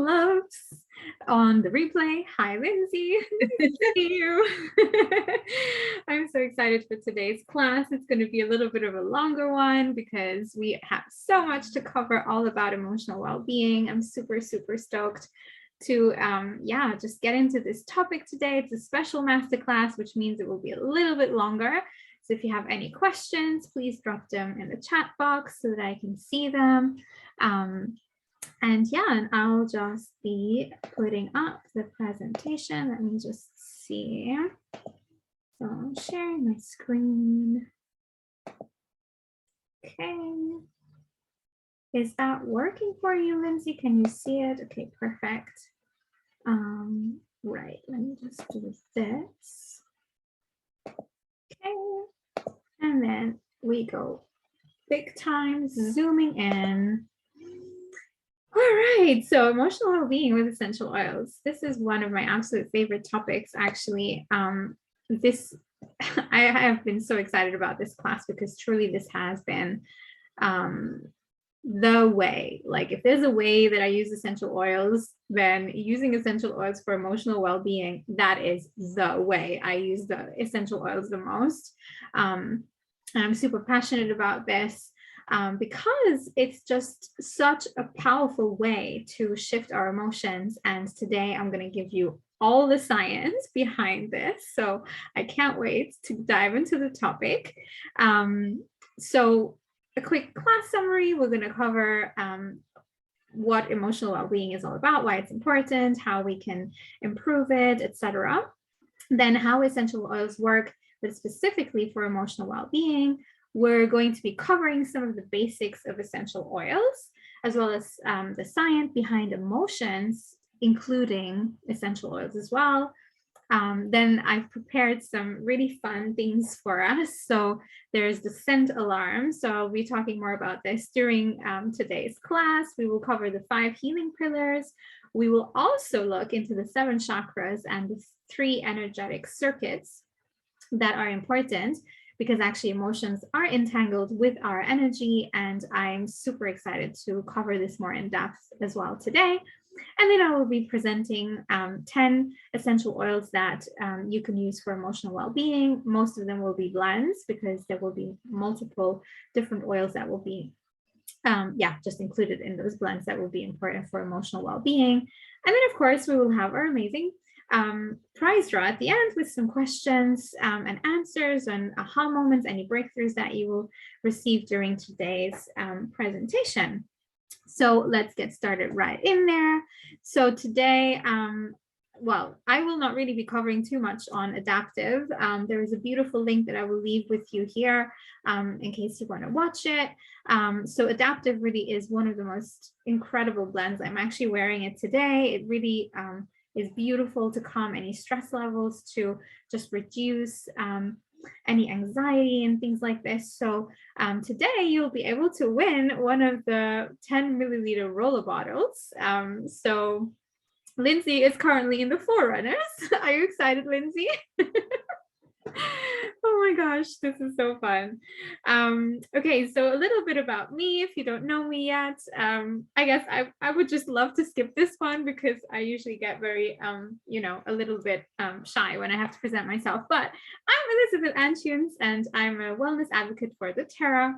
loves on the replay. Hi, Lindsay. Nice to see you. I'm so excited for today's class. It's going to be a little bit of a longer one because we have so much to cover all about emotional well-being. I'm super stoked to just get into this topic today. It's a special masterclass, which means it will be a little bit longer. So if you have any questions, please drop them in the chat box so that I can see them. And I'll just be putting up the presentation. Let me just see. So I'm sharing my screen. Okay. Is that working for you, Lindsay? Can you see it? Okay, perfect. Right, let me just do this. Okay, and then we go big time, zooming in. All right, so emotional well-being with essential oils. This is one of my absolute favorite topics, actually. I have been so excited about this class because truly this has been the way. Like, if there's a way that I use essential oils, then using essential oils for emotional well-being, that is the way I use the essential oils the most. And I'm super passionate about this because it's just such a powerful way to shift our emotions. And today I'm going to give you all the science behind this. So I can't wait to dive into the topic. So a quick class summary. We're going to cover what emotional well-being is all about, why it's important, how we can improve it, etc. Then how essential oils work, but specifically for emotional well-being. We're going to be covering some of the basics of essential oils, as well as the science behind emotions, including essential oils as well. Then I've prepared some really fun things for us. So there's the scent alarm. So I'll be talking more about this during today's class. We will cover the 5 healing pillars. We will also look into the 7 chakras and the 3 energetic circuits that are important, because actually emotions are entangled with our energy, and I'm super excited to cover this more in depth as well today. And then I will be presenting 10 essential oils that you can use for emotional well-being. Most of them will be blends because there will be multiple different oils that will be just included in those blends that will be important for emotional well-being. And then, of course, we will have our amazing prize draw at the end with some questions and answers and aha moments, any breakthroughs that you will receive during today's presentation. So let's get started right in there. So today, I will not really be covering too much on adaptive. There is a beautiful link that I will leave with you here in case you want to watch it. So adaptive really is one of the most incredible blends. I'm actually wearing it today. It really is beautiful to calm any stress levels, to just reduce any anxiety and things like this. So today you'll be able to win one of the 10 milliliter roller bottles. So Lindsay is currently in the forerunners. Are you excited, Lindsay? Oh my gosh, this is so fun. Okay, so a little bit about me, if you don't know me yet. I guess I would just love to skip this one because I usually get very, a little bit shy when I have to present myself. But I'm Elizabeth Antunes, and I'm a wellness advocate for the Terra.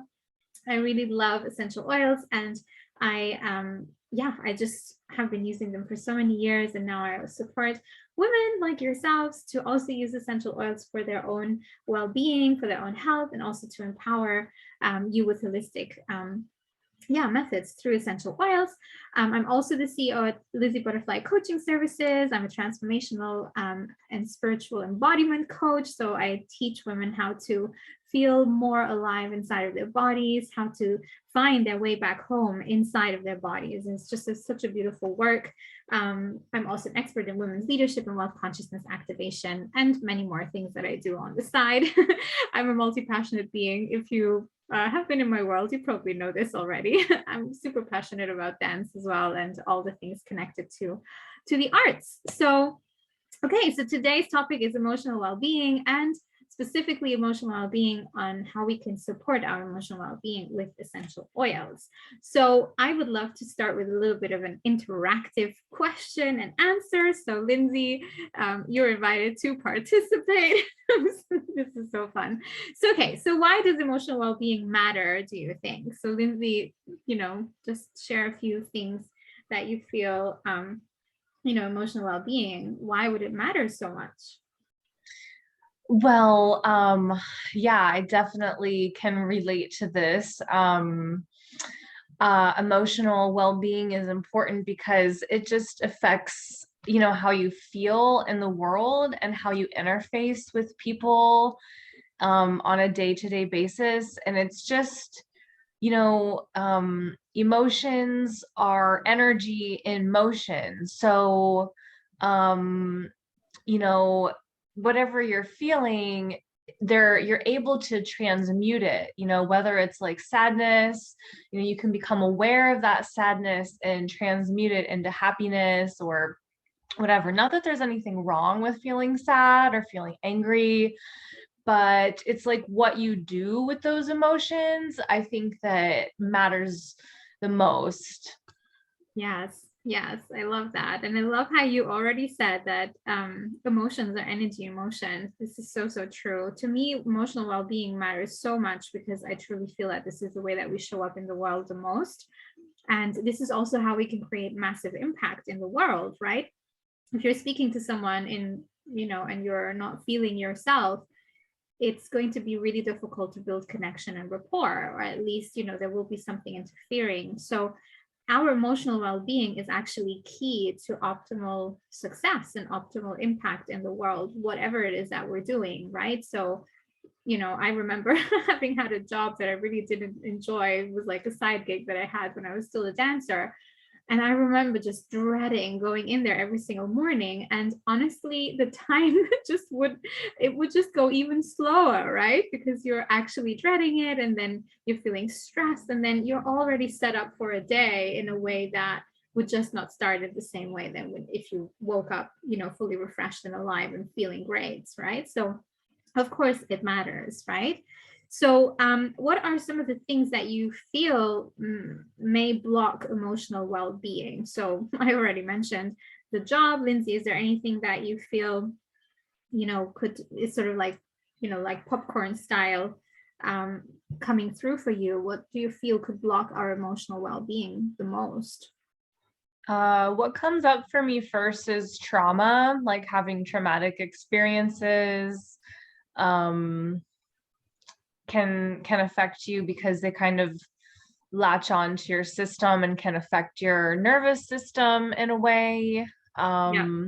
I really love essential oils, and I just have been using them for so many years, and now I support women like yourselves to also use essential oils for their own well-being, for their own health, and also to empower you with holistic methods through essential oils. I'm also the CEO at Lizzie Butterfly Coaching Services. I'm a transformational and spiritual embodiment coach. So I teach women how to feel more alive inside of their bodies, how to find their way back home inside of their bodies. And it's just such a beautiful work. I'm also an expert in women's leadership and wealth consciousness activation, and many more things that I do on the side. I'm a multi-passionate being. If you have been in my world, you probably know this already. I'm super passionate about dance as well, and all the things connected to the arts. So, okay, so today's topic is emotional well-being, and specifically emotional well-being, on how we can support our emotional well-being with essential oils. So I would love to start with a little bit of an interactive question and answer. So Lindsay, you're invited to participate. This is so fun. So, okay, so why does emotional well-being matter, do you think? So Lindsay, just share a few things that you feel, emotional well-being, why would it matter so much? Well, yeah, I definitely can relate to this. Emotional well-being is important because it just affects, how you feel in the world and how you interface with people on a day-to-day basis. And it's just, emotions are energy in motion. So, you know, whatever you're feeling, you're able to transmute it, whether it's like sadness, you can become aware of that sadness and transmute it into happiness or whatever. Not that there's anything wrong with feeling sad or feeling angry, but it's like what you do with those emotions, I think, that matters the most. Yes, yes, I love that. And I love how you already said that emotions are energy emotions. This is so, so true. To me, emotional well-being matters so much because I truly feel that this is the way that we show up in the world the most. And this is also how we can create massive impact in the world, right? If you're speaking to someone and you're not feeling yourself, it's going to be really difficult to build connection and rapport, or at least, there will be something interfering. So our emotional well-being is actually key to optimal success and optimal impact in the world, whatever it is that we're doing, right? So, I remember having had a job that I really didn't enjoy. It was like a side gig that I had when I was still a dancer. And I remember just dreading going in there every single morning. And honestly, the time would just go even slower, right? Because you're actually dreading it, and then you're feeling stressed, and then you're already set up for a day in a way that would just not start it the same way than if you woke up, fully refreshed and alive and feeling great, right? So of course it matters, right? So, what are some of the things that you feel may block emotional well-being? So, I already mentioned the job. Lindsay, is there anything that you feel, is sort of like, like popcorn style coming through for you? What do you feel could block our emotional well-being the most? What comes up for me first is trauma, like having traumatic experiences. Can affect you because they kind of latch on to your system and can affect your nervous system in a way. Yeah.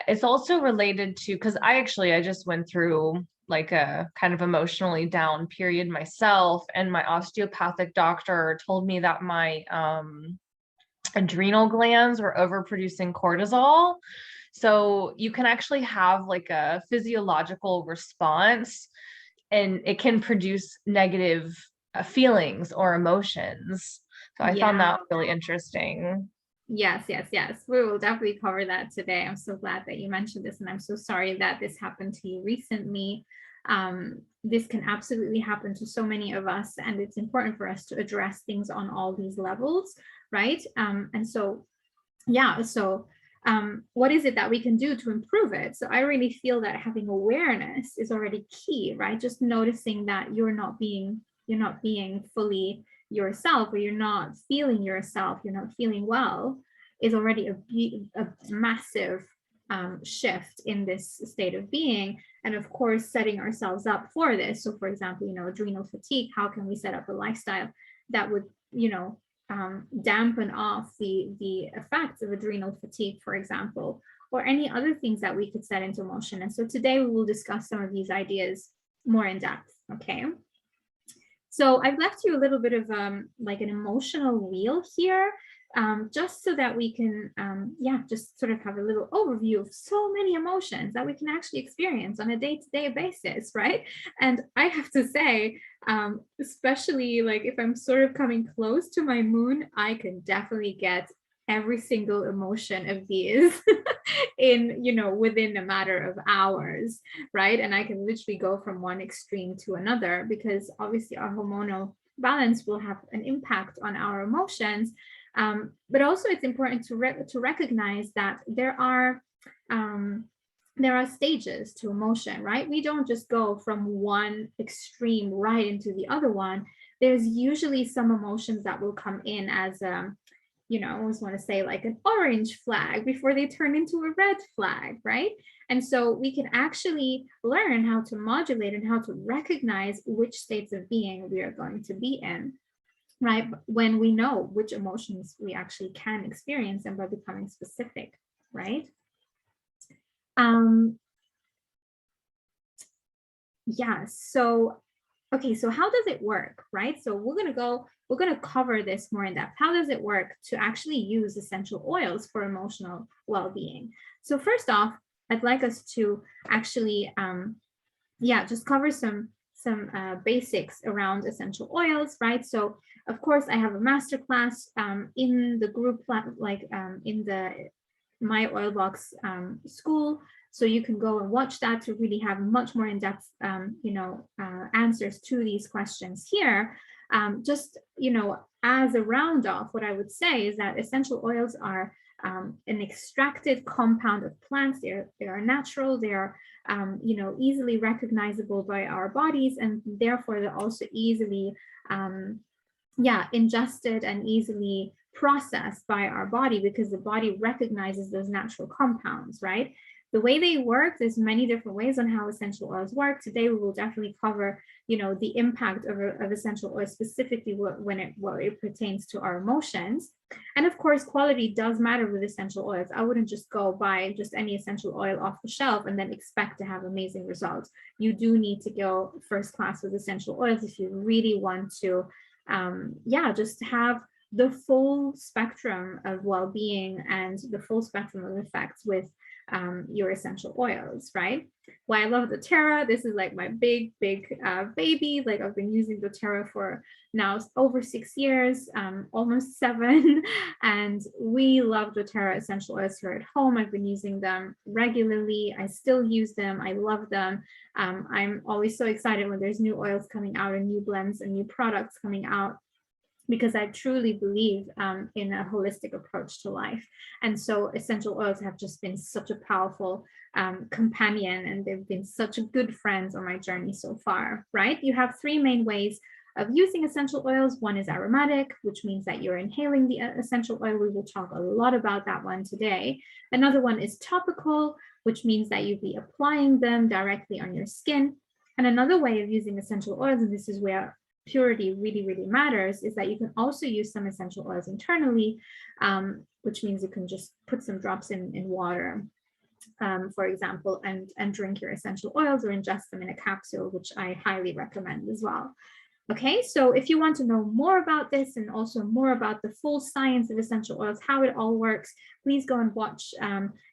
It's also related to, because I just went through like a kind of emotionally down period myself, and my osteopathic doctor told me that my adrenal glands were overproducing cortisol. So you can actually have like a physiological response, and it can produce negative feelings or emotions. So I found Yeah. that really interesting. Yes, yes, yes. We will definitely cover that today. I'm so glad that you mentioned this, and I'm so sorry that this happened to you recently. This can absolutely happen to so many of us, and it's important for us to address things on all these levels, right? And so, yeah, so what is it that we can do to improve it? So I really feel that having awareness is already key, right? Just noticing that you're not being fully yourself, or you're not feeling yourself, you're not feeling well, is already a massive shift in this state of being. And of course, setting ourselves up for this. So for example, adrenal fatigue, how can we set up a lifestyle that would, dampen off the effects of adrenal fatigue, for example, or any other things that we could set into motion. And so today we will discuss some of these ideas more in depth. Okay. So I've left you a little bit of like an emotional wheel here, just so that we can, just sort of have a little overview of so many emotions that we can actually experience on a day-to-day basis, right? And I have to say, especially like if I'm sort of coming close to my moon, I can definitely get every single emotion of these in, within a matter of hours, right? And I can literally go from one extreme to another, because obviously our hormonal balance will have an impact on our emotions. But also it's important to recognize that there are stages to emotion, right? We don't just go from one extreme right into the other one. There's usually some emotions that will come in as I always want to say like an orange flag before they turn into a red flag, right? And so we can actually learn how to modulate and how to recognize which states of being we are going to be in, right? When we know which emotions we actually can experience, and by becoming specific, right? Yeah, so okay, so how does it work, right? So we're going to cover this more in depth. How does it work to actually use essential oils for emotional well-being? So first off, I'd like us to actually just cover some basics around essential oils, right? So of course I have a masterclass in the group, in the My Oil Box school. So you can go and watch that to really have much more in-depth, answers to these questions here. As a round off, what I would say is that essential oils are an extracted compound of plants. They are natural. They are, easily recognizable by our bodies, and therefore they're also easily, ingested and easily processed by our body, because the body recognizes those natural compounds, right? The way they work, there's many different ways on how essential oils work. Today, we will definitely cover, the impact of essential oils, specifically when it pertains to our emotions. And of course, quality does matter with essential oils. I wouldn't just go buy just any essential oil off the shelf and then expect to have amazing results. You do need to go first class with essential oils if you really want to, just have the full spectrum of well-being and the full spectrum of effects with your essential oils, right? Well, I love doTERRA. This is like my big baby. Like I've been using doTERRA for now over 6 years, almost 7, and we love doTERRA essential oils here at home. I've been using them regularly. I still use them. I love them. I'm always so excited when there's new oils coming out and new blends and new products coming out, because I truly believe in a holistic approach to life. And so essential oils have just been such a powerful companion, and they've been such good friends on my journey so far, right? You have 3 main ways of using essential oils. One is aromatic, which means that you're inhaling the essential oil. We will talk a lot about that one today. Another one is topical, which means that you'll be applying them directly on your skin. And another way of using essential oils, and this is where purity really, really matters, is that you can also use some essential oils internally, which means you can just put some drops in water, for example, and drink your essential oils or ingest them in a capsule, which I highly recommend as well. Okay, so if you want to know more about this and also more about the full science of essential oils, how it all works, please go and watch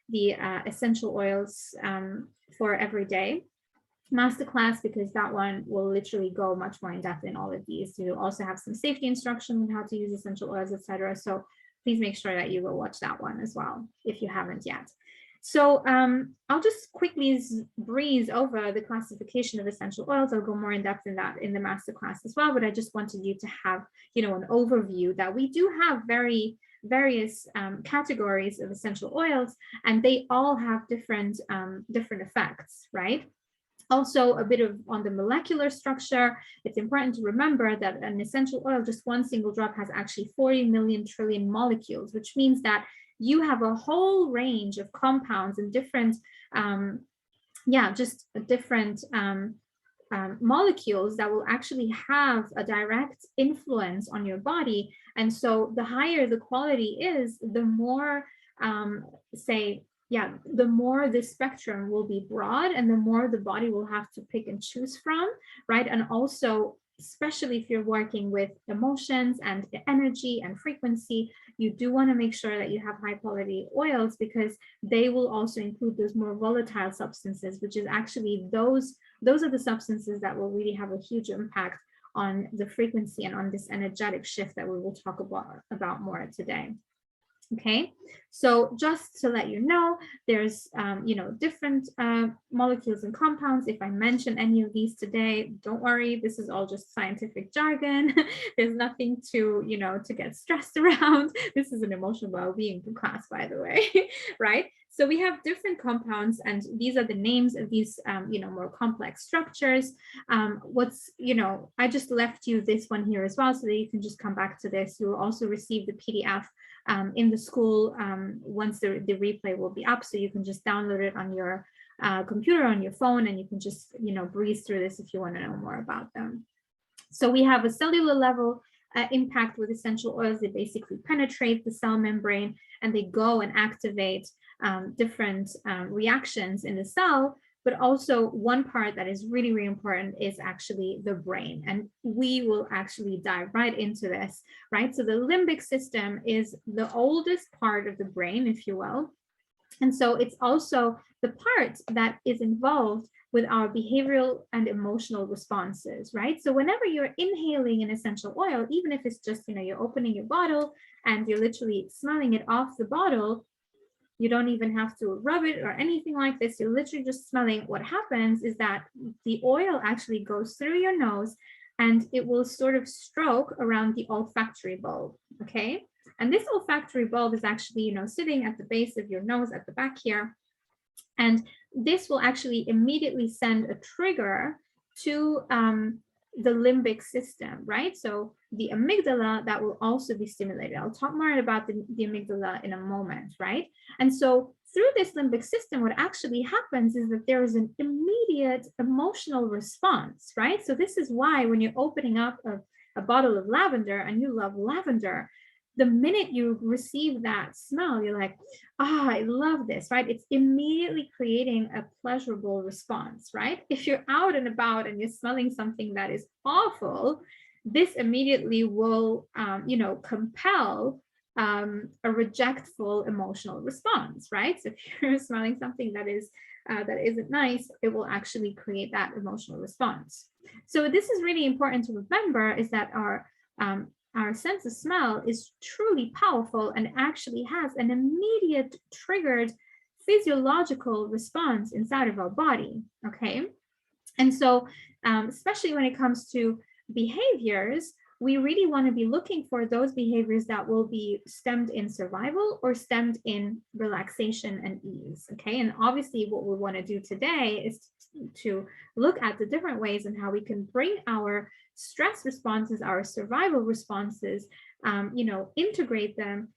the essential oils for every day Masterclass, because that one will literally go much more in depth in all of these. You'll also have some safety instructions on how to use essential oils, etc. So please make sure that you will watch that one as well if you haven't yet. So I'll just quickly breeze over the classification of essential oils. I'll go more in depth in that in the masterclass as well, but I just wanted you to have, an overview that we do have various categories of essential oils, and they all have different effects, right? Also, a bit of on the molecular structure. It's important to remember that an essential oil, just one single drop, has actually 40 million trillion molecules, which means that you have a whole range of compounds and different, molecules that will actually have a direct influence on your body. And so the higher the quality is, the more, the more the spectrum will be broad, and the more the body will have to pick and choose from, right? And also, especially if you're working with emotions and energy and frequency, you do want to make sure that you have high quality oils, because they will also include those more volatile substances, which is actually those are the substances that will really have a huge impact on the frequency and on this energetic shift that we will talk about more today. Okay, so just to let you know, there's different molecules and compounds. If I mention any of these today, don't worry, this is all just scientific jargon. There's nothing to to get stressed around. This is an emotional well-being class, by the way. Right? So we have different compounds, and these are the names of these more complex structures. I just left you this one here as well, so that you can just come back to this. You'll also receive the PDF in the school once the replay will be up, so you can just download it on your computer, on your phone, and you can just breeze through this if you want to know more about them. So we have a cellular level impact with essential oils. They basically penetrate the cell membrane and they go and activate different reactions in the cell. But also one part that is really, really important is actually the brain. And we will actually dive right into this, right? So the limbic system is the oldest part of the brain, if you will. And so it's also the part that is involved with our behavioral and emotional responses, right? So whenever you're inhaling an essential oil, even if it's just, you're opening your bottle and you're literally smelling it off the bottle, you don't even have to rub it or anything like this. You're literally just smelling. What happens is that the oil actually goes through your nose and it will sort of stroke around the olfactory bulb, okay? And this olfactory bulb is actually, sitting at the base of your nose at the back here. And this will actually immediately send a trigger to the limbic system, right? So the amygdala, that will also be stimulated. I'll talk more about the amygdala in a moment, right? And so through this limbic system, what actually happens is that there is an immediate emotional response, right? So this is why when you're opening up a bottle of lavender and you love lavender, the minute you receive that smell, you're like, I love this, right? It's immediately creating a pleasurable response, right? If you're out and about and you're smelling something that is awful, this immediately will, compel a rejectful emotional response, right? So if you're smelling something that isn't nice, it will actually create that emotional response. So this is really important to remember, is that our sense of smell is truly powerful and actually has an immediate triggered physiological response inside of our body, okay? And so, especially when it comes to behaviors, we really want to be looking for those behaviors that will be stemmed in survival or stemmed in relaxation and ease, okay? And obviously what we want to do today is to look at the different ways and how we can bring our stress responses, our survival responses, integrate them,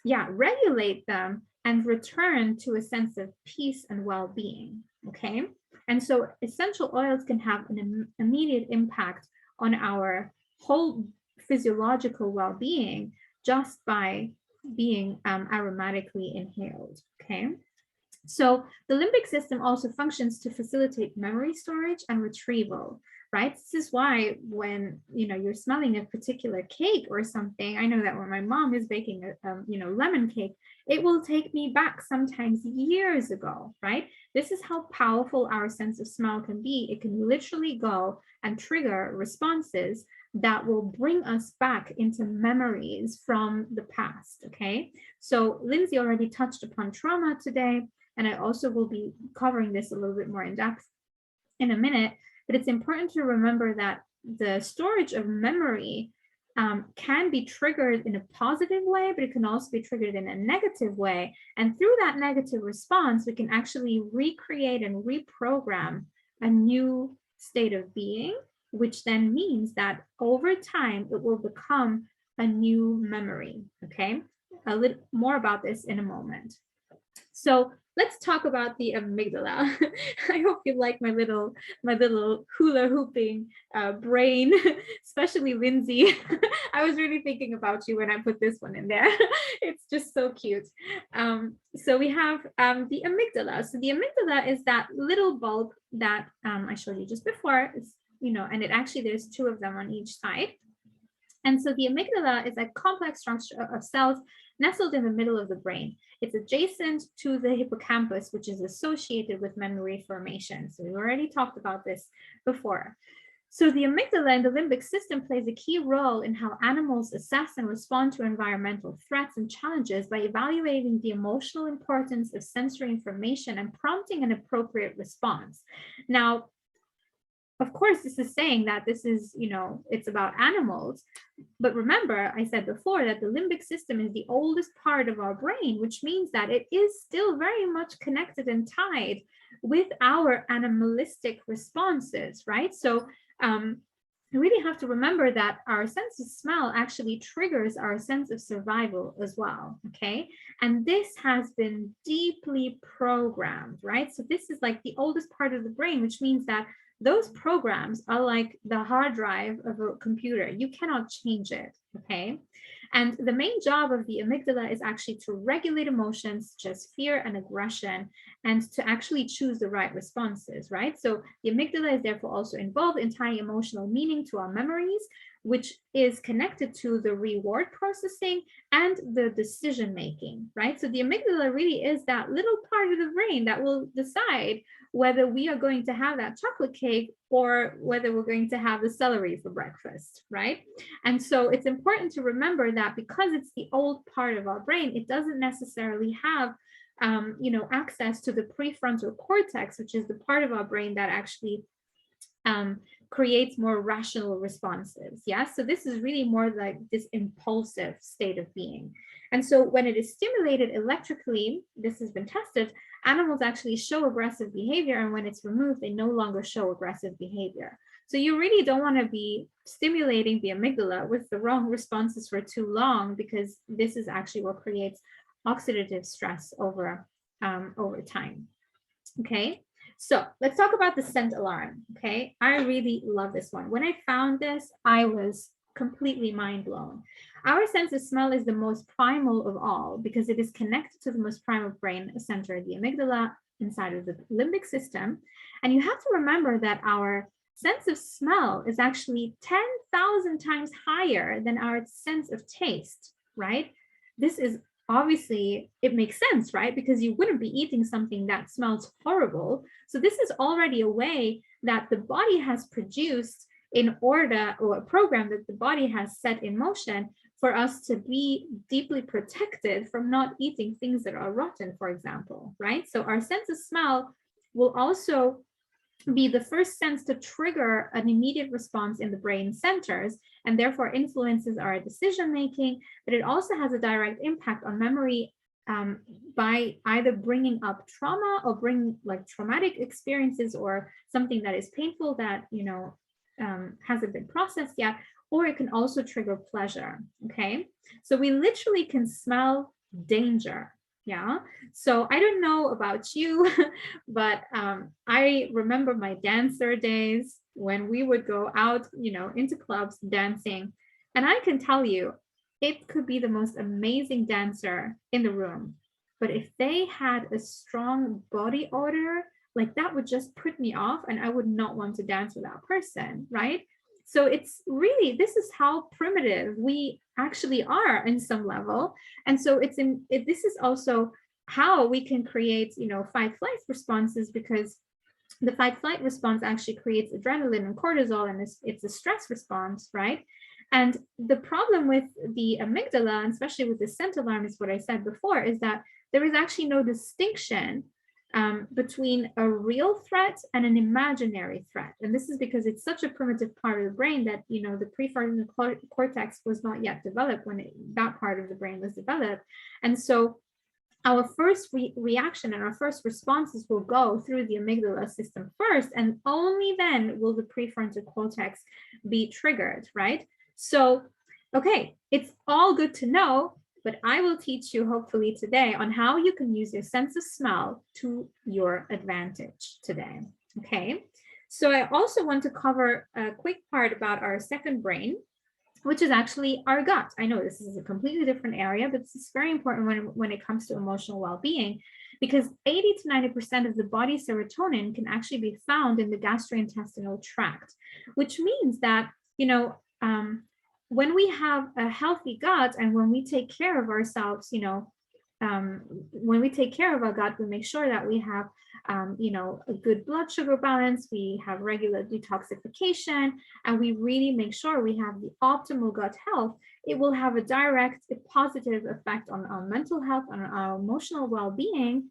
regulate them, and return to a sense of peace and well-being, okay? And so essential oils can have an immediate impact on our whole physiological well-being just by being aromatically inhaled, okay? So the limbic system also functions to facilitate memory storage and retrieval, right? This is why when you're smelling a particular cake or something, I know that when my mom is baking a lemon cake, it will take me back sometimes years ago, right? This is how powerful our sense of smell can be. It can literally go and trigger responses that will bring us back into memories from the past, okay? So Lindsay already touched upon trauma today, and I also will be covering this a little bit more in depth in a minute, but it's important to remember that the storage of memory can be triggered in a positive way, but it can also be triggered in a negative way. And through that negative response, we can actually recreate and reprogram a new state of being, which then means that over time, it will become a new memory, okay? A little more about this in a moment. So let's talk about the amygdala. I hope you like my little hula hooping brain, especially Lindsay. I was really thinking about you when I put this one in there. It's just so cute. So we have the amygdala. So the amygdala is that little bulb that I showed you just before. It's, and there's two of them on each side. And so the amygdala is a complex structure of cells nestled in the middle of the brain. It's adjacent to the hippocampus, which is associated with memory formation. So we already talked about this before. So the amygdala and the limbic system plays a key role in how animals assess and respond to environmental threats and challenges by evaluating the emotional importance of sensory information and prompting an appropriate response. Now, of course, this is saying that this is, it's about animals. But remember, I said before that the limbic system is the oldest part of our brain, which means that it is still very much connected and tied with our animalistic responses, right? So we really have to remember that our sense of smell actually triggers our sense of survival as well, okay? And this has been deeply programmed, right? So this is like the oldest part of the brain, which means that those programs are like the hard drive of a computer. You cannot change it, okay? And the main job of the amygdala is actually to regulate emotions such as fear and aggression, and to actually choose the right responses, right? So the amygdala is therefore also involved in tying emotional meaning to our memories, which is connected to the reward processing and the decision making, right? So the amygdala really is that little part of the brain that will decide whether we are going to have that chocolate cake or whether we're going to have the celery for breakfast, right? And so it's important to remember that because it's the old part of our brain, it doesn't necessarily have access to the prefrontal cortex, which is the part of our brain that actually creates more rational responses. Yeah, so this is really more like this impulsive state of being. And so when it is stimulated electrically, this has been tested, animals actually show aggressive behavior, and when it's removed, they no longer show aggressive behavior. So you really don't want to be stimulating the amygdala with the wrong responses for too long, because this is actually what creates oxidative stress over time. Okay, so let's talk about the scent alarm. Okay, I really love this one. When I found this, I was completely mind blown. Our sense of smell is the most primal of all because it is connected to the most primal brain center, the amygdala, inside of the limbic system. And you have to remember that our sense of smell is actually 10,000 times higher than our sense of taste, right? This is obviously, it makes sense, right? Because you wouldn't be eating something that smells horrible. So this is already a way that the body has produced in order, or a program that the body has set in motion for us to be deeply protected from not eating things that are rotten, for example, right? So our sense of smell will also be the first sense to trigger an immediate response in the brain centers, and therefore influences our decision making, but it also has a direct impact on memory by either bringing up trauma or bring like traumatic experiences or something that is painful that hasn't been processed yet, or it can also trigger pleasure. Okay, so we literally can smell danger. Yeah, so I don't know about you, but I remember my dancer days when we would go out, into clubs dancing, and I can tell you, it could be the most amazing dancer in the room, but if they had a strong body odor, like that would just put me off, and I would not want to dance with that person, right? So it's really, this is how primitive we actually are in some level. And so this is also how we can create, fight flight responses, because the fight flight response actually creates adrenaline and cortisol, and it's a stress response, right? And the problem with the amygdala, and especially with the scent alarm, is what I said before, is that there is actually no distinction between a real threat and an imaginary threat. And this is because it's such a primitive part of the brain that, the prefrontal cortex was not yet developed when that part of the brain was developed. And so our first reaction and our first responses will go through the amygdala system first, and only then will the prefrontal cortex be triggered, right? So, okay, it's all good to know, but I will teach you hopefully today on how you can use your sense of smell to your advantage today. Okay, so I also want to cover a quick part about our second brain, which is actually our gut. I know this is a completely different area, but this is very important when it comes to emotional well-being, because 80 to 90% of the body's serotonin can actually be found in the gastrointestinal tract, which means that, when we have a healthy gut and when we take care of ourselves, when we take care of our gut, we make sure that we have, a good blood sugar balance, we have regular detoxification, and we really make sure we have the optimal gut health. It will have a direct, positive effect on our mental health, on our emotional well-being,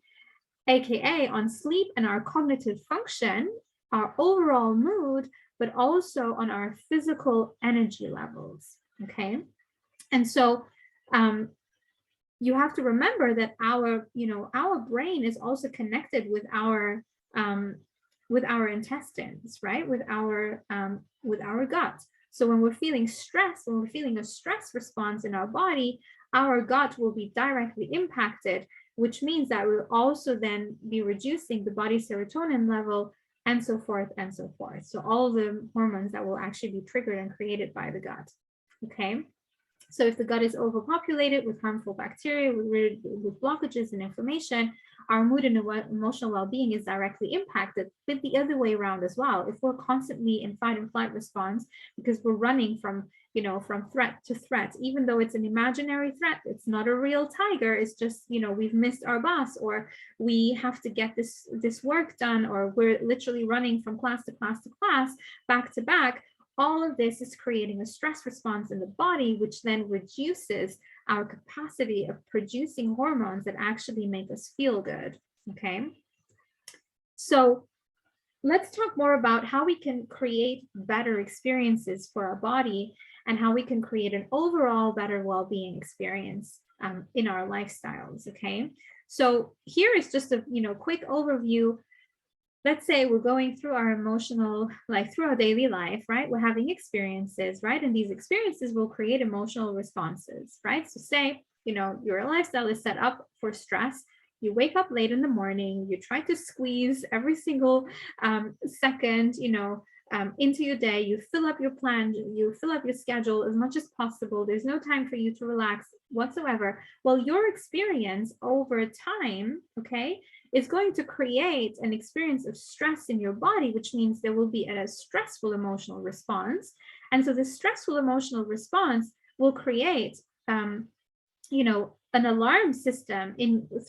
aka on sleep and our cognitive function, our overall mood, but also on our physical energy levels. Okay. And so you have to remember that our brain is also connected with our intestines, right? With our gut. So when we're feeling stress, when we're feeling a stress response in our body, our gut will be directly impacted, which means that we'll also then be reducing the body serotonin level, and so forth and so forth. So all the hormones that will actually be triggered and created by the gut. Okay. So if the gut is overpopulated with harmful bacteria, with blockages and inflammation, our mood and emotional well-being is directly impacted, but the other way around as well. If we're constantly in fight and flight response because we're running from threat to threat, even though it's an imaginary threat, it's not a real tiger, it's just, we've missed our bus, or we have to get this work done, or we're literally running from class to class to class, back to back. All of this is creating a stress response in the body, which then reduces our capacity of producing hormones that actually make us feel good. Okay. So let's talk more about how we can create better experiences for our body and how we can create an overall better well-being experience in our lifestyles. Okay. So here is just a quick overview. Let's say we're going through our emotional, like through our daily life, right? We're having experiences, right? And these experiences will create emotional responses, right? So say, your lifestyle is set up for stress. You wake up late in the morning, you try to squeeze every single second, into your day, you fill up your plan, you fill up your schedule as much as possible. There's no time for you to relax whatsoever. Well, your experience over time, okay, is going to create an experience of stress in your body, which means there will be a stressful emotional response. And so the stressful emotional response will create, an alarm system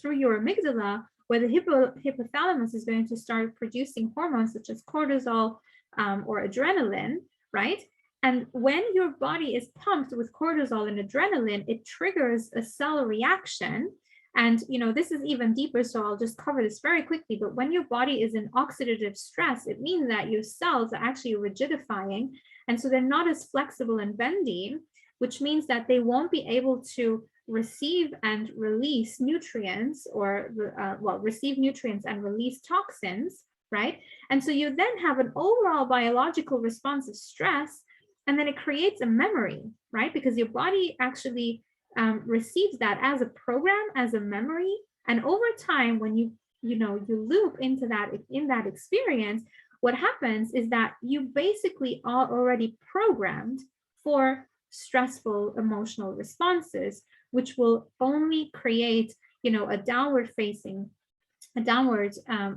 through your amygdala, where the hypothalamus is going to start producing hormones such as cortisol or adrenaline, right? And when your body is pumped with cortisol and adrenaline, it triggers a cell reaction. And, this is even deeper, so I'll just cover this very quickly. But when your body is in oxidative stress, it means that your cells are actually rigidifying. And so they're not as flexible and bendy, which means that they won't be able to receive and release nutrients, or receive nutrients and release toxins, right? And so you then have an overall biological response of stress, and then it creates a memory, right? Because your body actually receives that as a program, as a memory. And over time, when you loop into that, in that experience, what happens is that you basically are already programmed for stressful emotional responses, which will only create, a downward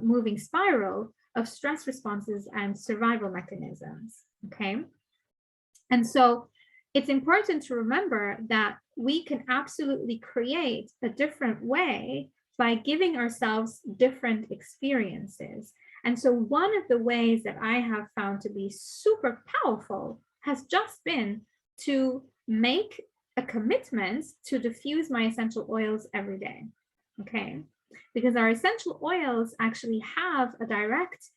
moving spiral of stress responses and survival mechanisms. Okay. And so it's important to remember that we can absolutely create a different way by giving ourselves different experiences. And so one of the ways that I have found to be super powerful has just been to make a commitment to diffuse my essential oils every day. Okay. Because our essential oils actually have a direct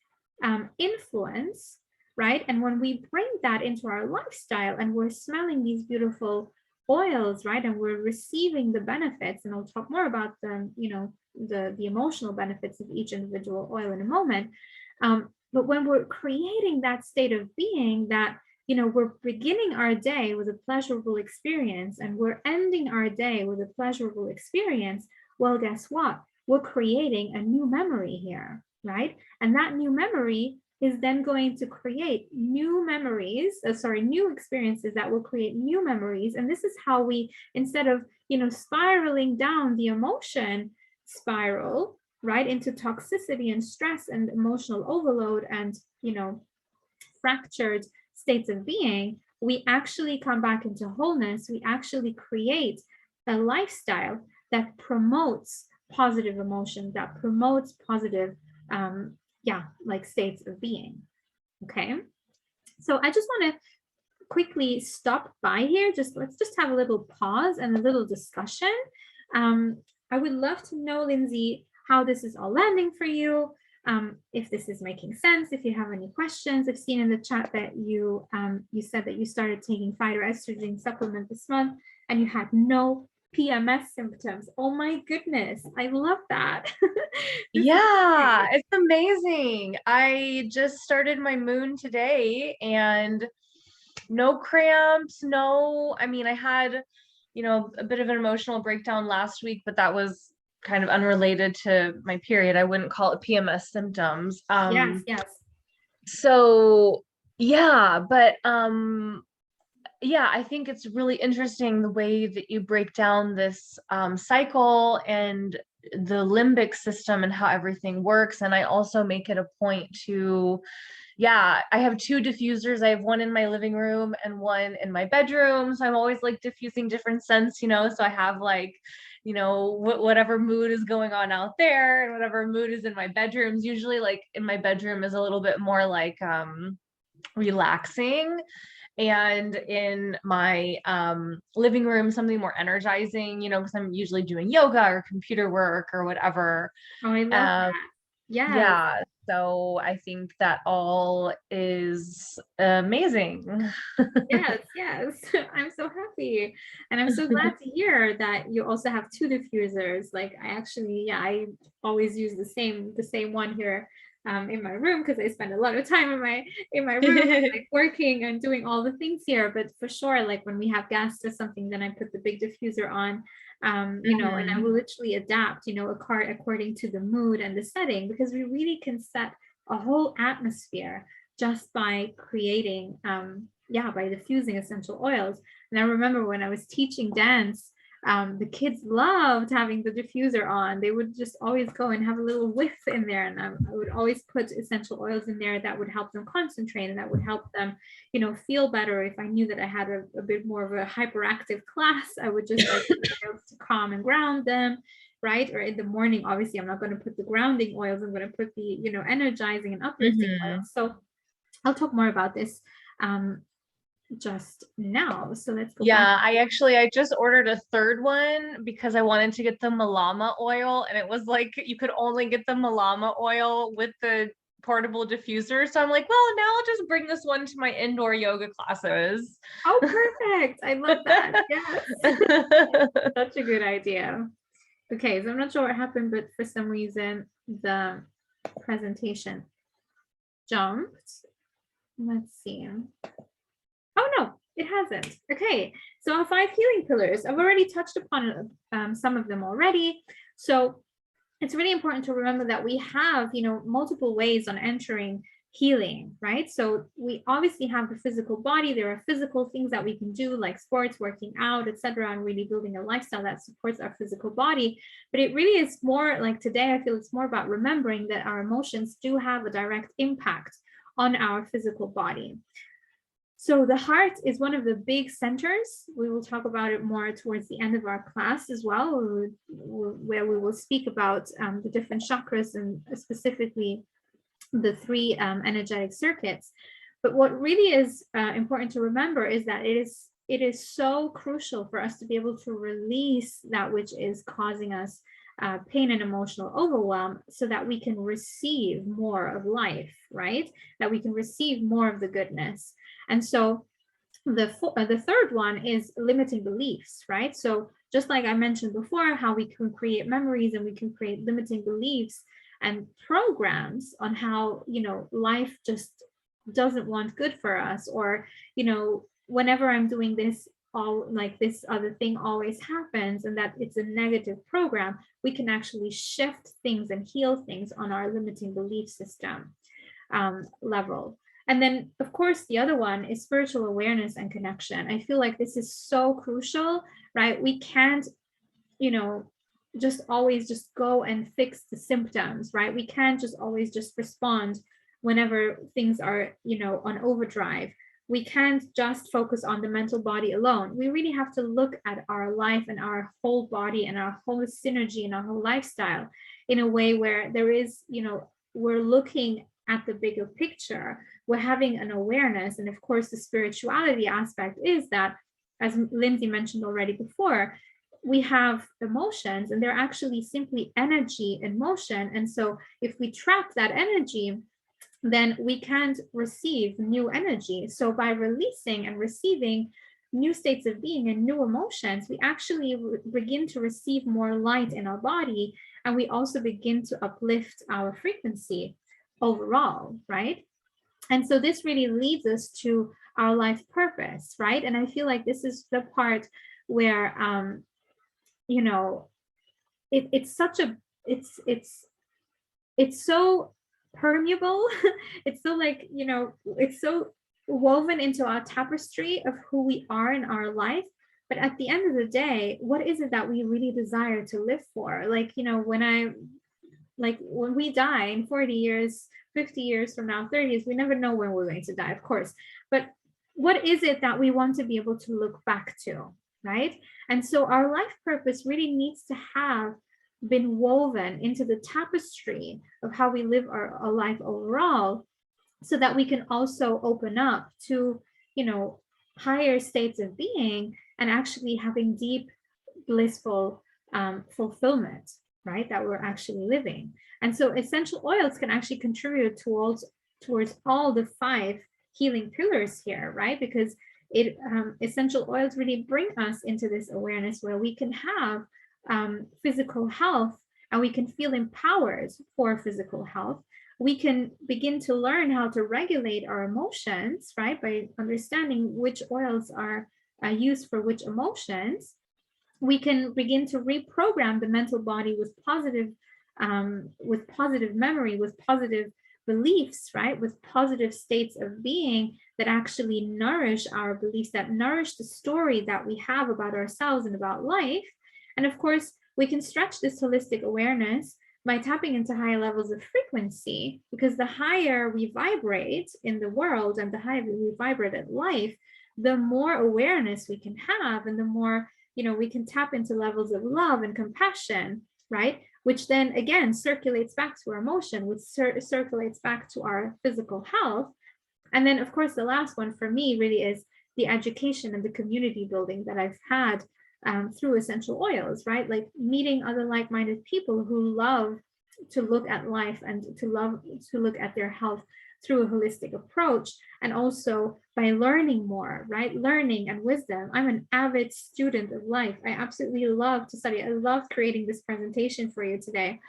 influence, right? And when we bring that into our lifestyle and we're smelling these beautiful oils, right, and we're receiving the benefits, and I'll talk more about the emotional benefits of each individual oil in a moment. But when we're creating that state of being that, we're beginning our day with a pleasurable experience and we're ending our day with a pleasurable experience, well, guess what? We're creating a new memory here, right? And that new memory is then going to create new experiences that will create new memories. And this is how we, instead of, spiraling down the emotion spiral, right, into toxicity and stress and emotional overload and, fractured states of being, we actually come back into wholeness. We actually create a lifestyle that promotes positive emotion, that promotes positive, like states of being. Okay. So I just want to quickly stop by here. Let's just have a little pause and a little discussion. I would love to know, Lindsay, how this is all landing for you. If this is making sense, if you have any questions. I've seen in the chat that you said that you started taking phytoestrogen supplement this month and you had no PMS symptoms. Oh my goodness, I love that. Yeah, it's amazing. I just started my moon today and no cramps, I mean, I had, a bit of an emotional breakdown last week, but that was kind of unrelated to my period. I wouldn't call it PMS symptoms. Yes. So yeah, but yeah, I think it's really interesting the way that you break down this cycle and the limbic system and how everything works. And I also make it a point to, I have 2 diffusers. I have one in my living room and one in my bedroom. So I'm always like diffusing different scents, so I have like, whatever mood is going on out there and whatever mood is in my bedrooms. Usually like in my bedroom is a little bit more like relaxing, and in my living room something more energizing, because I'm usually doing yoga or computer work or whatever. Oh, I love that. Yes. Yeah, so I think that all is amazing. Yes. I'm so happy. And I'm so glad to hear that you also have 2 diffusers. Like I always use the same one here in my room because I spend a lot of time in my room, like working and doing all the things here. But for sure, like when we have guests or something, then I put the big diffuser on, and I will literally adapt, a card according to the mood and the setting, because we really can set a whole atmosphere just by creating, by diffusing essential oils. And I remember when I was teaching dance, the kids loved having the diffuser on. They would just always go and have a little whiff in there, and I would always put essential oils in there that would help them concentrate and that would help them, feel better. If I knew that I had a bit more of a hyperactive class, I would just like oils to calm and ground them, right? Or in the morning, obviously I'm not going to put the grounding oils, I'm going to put the energizing and uplifting oils. So I'll talk more about this just now. So let's go back. I just ordered a 3rd one because I wanted to get the Malama oil, and it was like you could only get the Malama oil with the portable diffuser. So I'm like, well, now I'll just bring this one to my indoor yoga classes. Oh, perfect. I love that. Yes. Such a good idea. Okay, so I'm not sure what happened, but for some reason the presentation jumped. Let's see. Oh no, it hasn't. Okay, so our 5 healing pillars, I've already touched upon some of them already. So it's really important to remember that we have, multiple ways on entering healing, right? So we obviously have the physical body. There are physical things that we can do like sports, working out, etc., and really building a lifestyle that supports our physical body. But it really is more like today, I feel it's more about remembering that our emotions do have a direct impact on our physical body. So the heart is one of the big centers. We will talk about it more towards the end of our class as well, where we will speak about the different chakras and specifically the 3 energetic circuits. But what really is important to remember is that it is so crucial for us to be able to release that which is causing us pain and emotional overwhelm, so that we can receive more of life, right? That we can receive more of the goodness. And so the 3rd one is limiting beliefs, right? So just like I mentioned before, how we can create memories and we can create limiting beliefs and programs on how, life just doesn't want good for us, or, whenever I'm doing this, all like this other thing always happens, and that it's a negative program. We can actually shift things and heal things on our limiting belief system level. And then, of course, the other one is spiritual awareness and connection. I feel like this is so crucial, right? We can't, just always just go and fix the symptoms, right? We can't just always just respond whenever things are, on overdrive. we can't just focus on the mental body alone. We really have to look at our life and our whole body and our whole synergy and our whole lifestyle in a way where there is, we're looking at the bigger picture. We're having an awareness. And of course, the spirituality aspect is that, as Lindsay mentioned already before, we have emotions and they're actually simply energy in motion. And so if we trap that energy, then we can't receive new energy. So by releasing and receiving new states of being and new emotions, we actually begin to receive more light in our body. And we also begin to uplift our frequency overall, right? And so this really leads us to our life purpose, right? And I feel like this is the part where, it's such a, it's so permeable. It's so like, it's so woven into our tapestry of who we are in our life. But at the end of the day, what is it that we really desire to live for? Like, when we die in 40 years, 50 years from now, 30 years, we never know when we're going to die, of course. But what is it that we want to be able to look back to, right? And so our life purpose really needs to have been woven into the tapestry of how we live our life overall, so that we can also open up to, higher states of being and actually having deep, blissful fulfillment, right? That we're actually living. And so essential oils can actually contribute towards all the 5 healing pillars here, right? Because essential oils really bring us into this awareness where we can have physical health, and we can feel empowered for physical health. We can begin to learn how to regulate our emotions, right? By understanding which oils are used for which emotions. We can begin to reprogram the mental body with positive memory, with positive beliefs, right? With positive states of being that actually nourish our beliefs, that nourish the story that we have about ourselves and about life. And of course, we can stretch this holistic awareness by tapping into higher levels of frequency, because the higher we vibrate in the world and the higher we vibrate at life, the more awareness we can have, and the more, we can tap into levels of love and compassion, right? Which then again circulates back to our emotion, which circulates back to our physical health. And then of course, the last one for me really is the education and the community building that I've had through essential oils, right? Like meeting other like-minded people who love to look at life and to look at their health through a holistic approach, and also by learning more, right? Learning and wisdom. I'm an avid student of life. I absolutely love to study. I love creating this presentation for you today.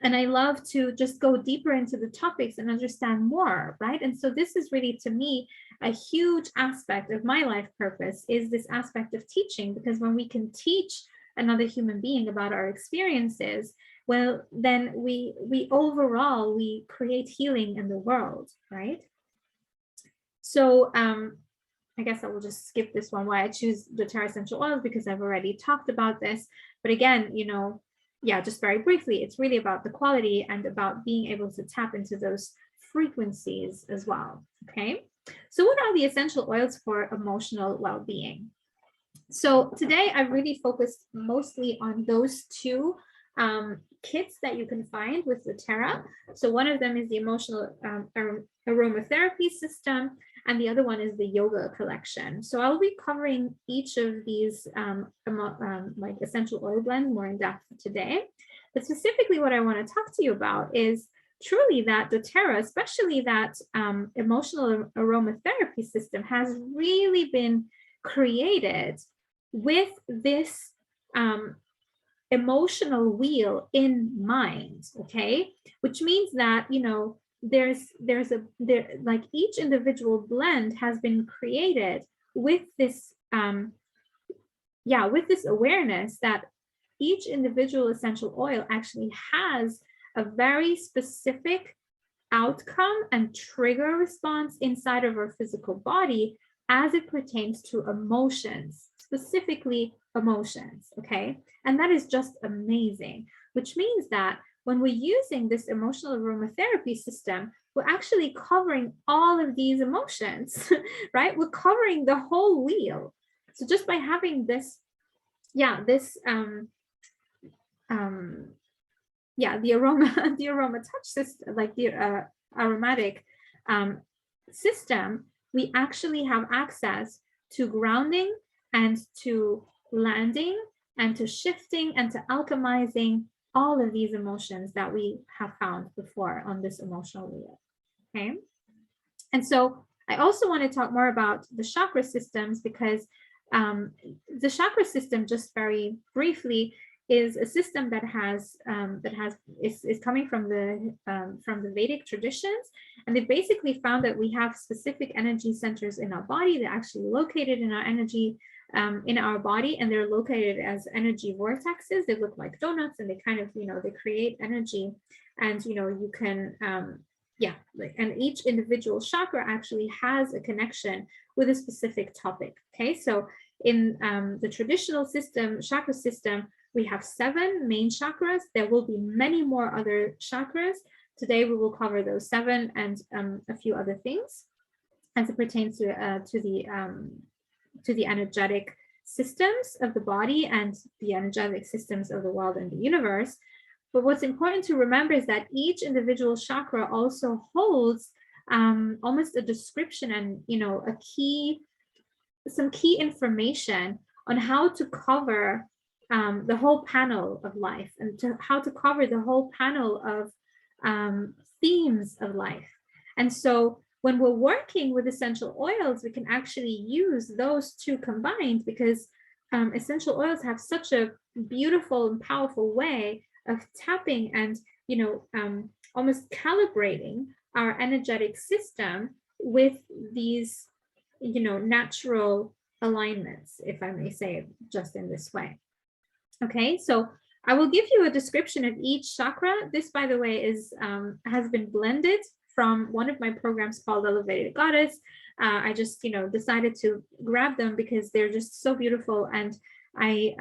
And I love to just go deeper into the topics and understand more, right? And so this is really, to me, a huge aspect of my life purpose, is this aspect of teaching, because when we can teach another human being about our experiences, well, then we overall, we create healing in the world, right? So I guess I will just skip this one, why I choose doTERRA essential oils, because I've already talked about this. But again, yeah, just very briefly, it's really about the quality and about being able to tap into those frequencies as well. Okay, so what are the essential oils for emotional well-being? So today I really focused mostly on those 2 kits that you can find with doTERRA. So one of them is the emotional aromatherapy system, and the other one is the yoga collection. So I'll be covering each of these like essential oil blends more in depth today. But specifically what I want to talk to you about is truly that doTERRA, especially that emotional aromatherapy system, has really been created with this emotional wheel in mind, okay? Which means that, like each individual blend has been created with this with this awareness that each individual essential oil actually has a very specific outcome and trigger response inside of our physical body as it pertains to emotions, specifically emotions, okay? And that is just amazing, which means that when we're using this emotional aromatherapy system, we're actually covering all of these emotions, right? We're covering the whole wheel. So just by having this, the aroma, the aroma touch system, like the aromatic system, we actually have access to grounding and to landing and to shifting and to alchemizing all of these emotions that we have found before on this emotional wheel. Okay. And so I also want to talk more about the chakra systems, because the chakra system, just very briefly, is a system that is coming from the Vedic traditions, and they basically found that we have specific energy centers in our body. They're actually located in our energy in our body, and they're located as energy vortexes. They look like donuts, and they kind of, they create energy, and you can and each individual chakra actually has a connection with a specific topic. Okay, so in the traditional system, chakra system, we have 7 main chakras. There will be many more other chakras. Today we will cover those 7 and a few other things as it pertains to the energetic systems of the body and the energetic systems of the world and the universe. But what's important to remember is that each individual chakra also holds almost a description and some key information on how to cover the whole panel of life, and how to cover the whole panel of themes of life. And so when we're working with essential oils, we can actually use those two combined, because essential oils have such a beautiful and powerful way of tapping and almost calibrating our energetic system with these natural alignments, if I may say it just in this way. Okay, so I will give you a description of each chakra. This, by the way, has been blended from one of my programs called Elevated Goddess. I just decided to grab them because they're just so beautiful, and I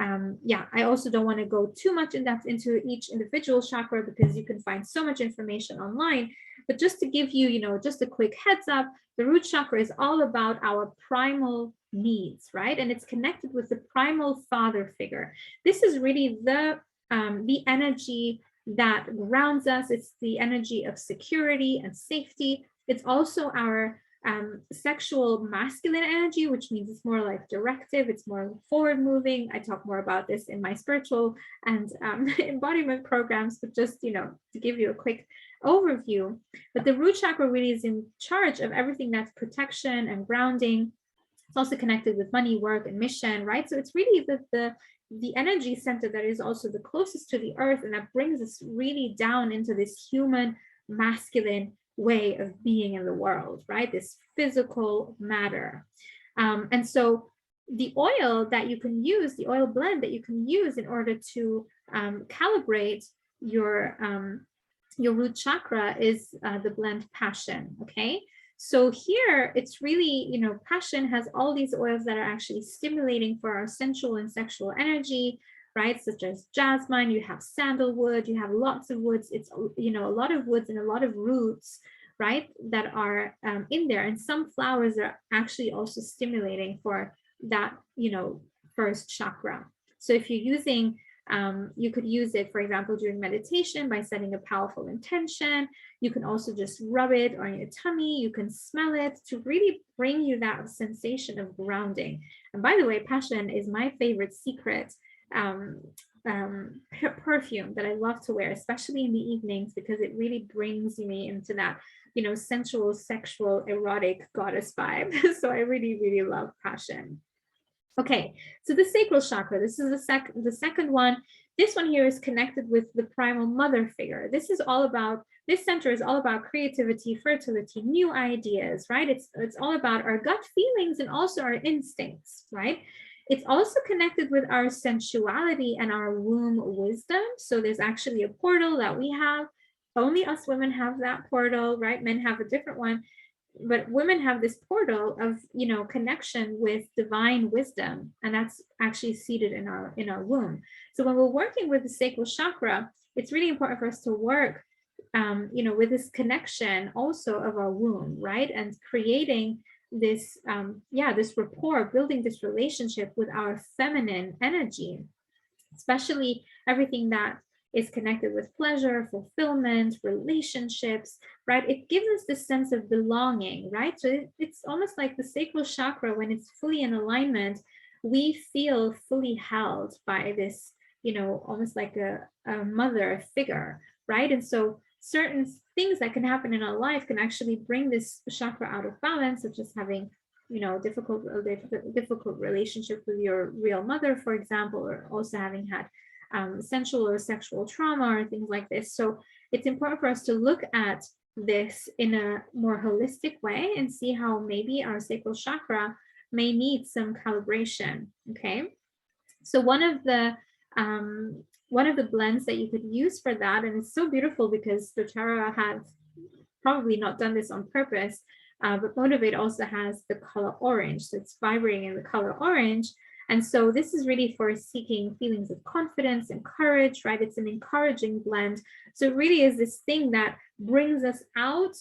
also don't want to go too much in depth into each individual chakra, because you can find so much information online. But just to give you, just a quick heads up, the root chakra is all about our primal needs, right? And it's connected with the primal father figure. This is really the energy that grounds us. It's the energy of security and safety. It's also our sexual masculine energy, which means it's more like directive, it's more forward moving. I talk more about this in my spiritual and embodiment programs, but just to give you a quick overview. But the root chakra really is in charge of everything that's protection and grounding. It's also connected with money, work, and mission, right? So it's really the energy center that is also the closest to the earth, and that brings us really down into this human masculine way of being in the world, right? This physical matter. And so the oil that you can use, the oil blend that you can use in order to calibrate your root chakra is the blend Passion. Okay, so here it's really, Passion has all these oils that are actually stimulating for our sensual and sexual energy, right? Such as jasmine, you have sandalwood, you have lots of woods. It's, a lot of woods and a lot of roots, right, that are in there. And some flowers are actually also stimulating for that, first chakra. So if you're using, you could use it, for example, during meditation by setting a powerful intention. You can also just rub it on your tummy. You can smell it to really bring you that sensation of grounding. And by the way, Passion is my favorite secret perfume that I love to wear, especially in the evenings, because it really brings me into that, sensual, sexual, erotic goddess vibe. So I really, really love Passion. Okay, so the sacral chakra, this is the second one. This one here is connected with the primal mother figure. This center is all about creativity, fertility, new ideas, right? It's all about our gut feelings and also our instincts, right? It's also connected with our sensuality and our womb wisdom. So there's actually a portal that we have. Only us women have that portal, right? Men have a different one. But women have this portal of connection with divine wisdom, and that's actually seated in our womb. So when we're working with the sacral chakra, it's really important for us to work with this connection also of our womb, right? And creating this, this rapport, building this relationship with our feminine energy, especially everything that is connected with pleasure, fulfillment, relationships, right? It gives us this sense of belonging, right? So it's almost like the sacral chakra, when it's fully in alignment, we feel fully held by this, almost like a mother figure, right? And so certain things that can happen in our life can actually bring this chakra out of balance, such as having difficult relationship with your real mother, for example, or also having had sensual or sexual trauma or things like this. So it's important for us to look at this in a more holistic way and see how maybe our sacral chakra may need some calibration. Okay, so one of the blends that you could use for that, and it's so beautiful because doTERRA had probably not done this on purpose, but Motivate also has the color orange. So it's vibrating in the color orange. And so this is really for seeking feelings of confidence and courage, right? It's an encouraging blend. So it really is this thing that brings us out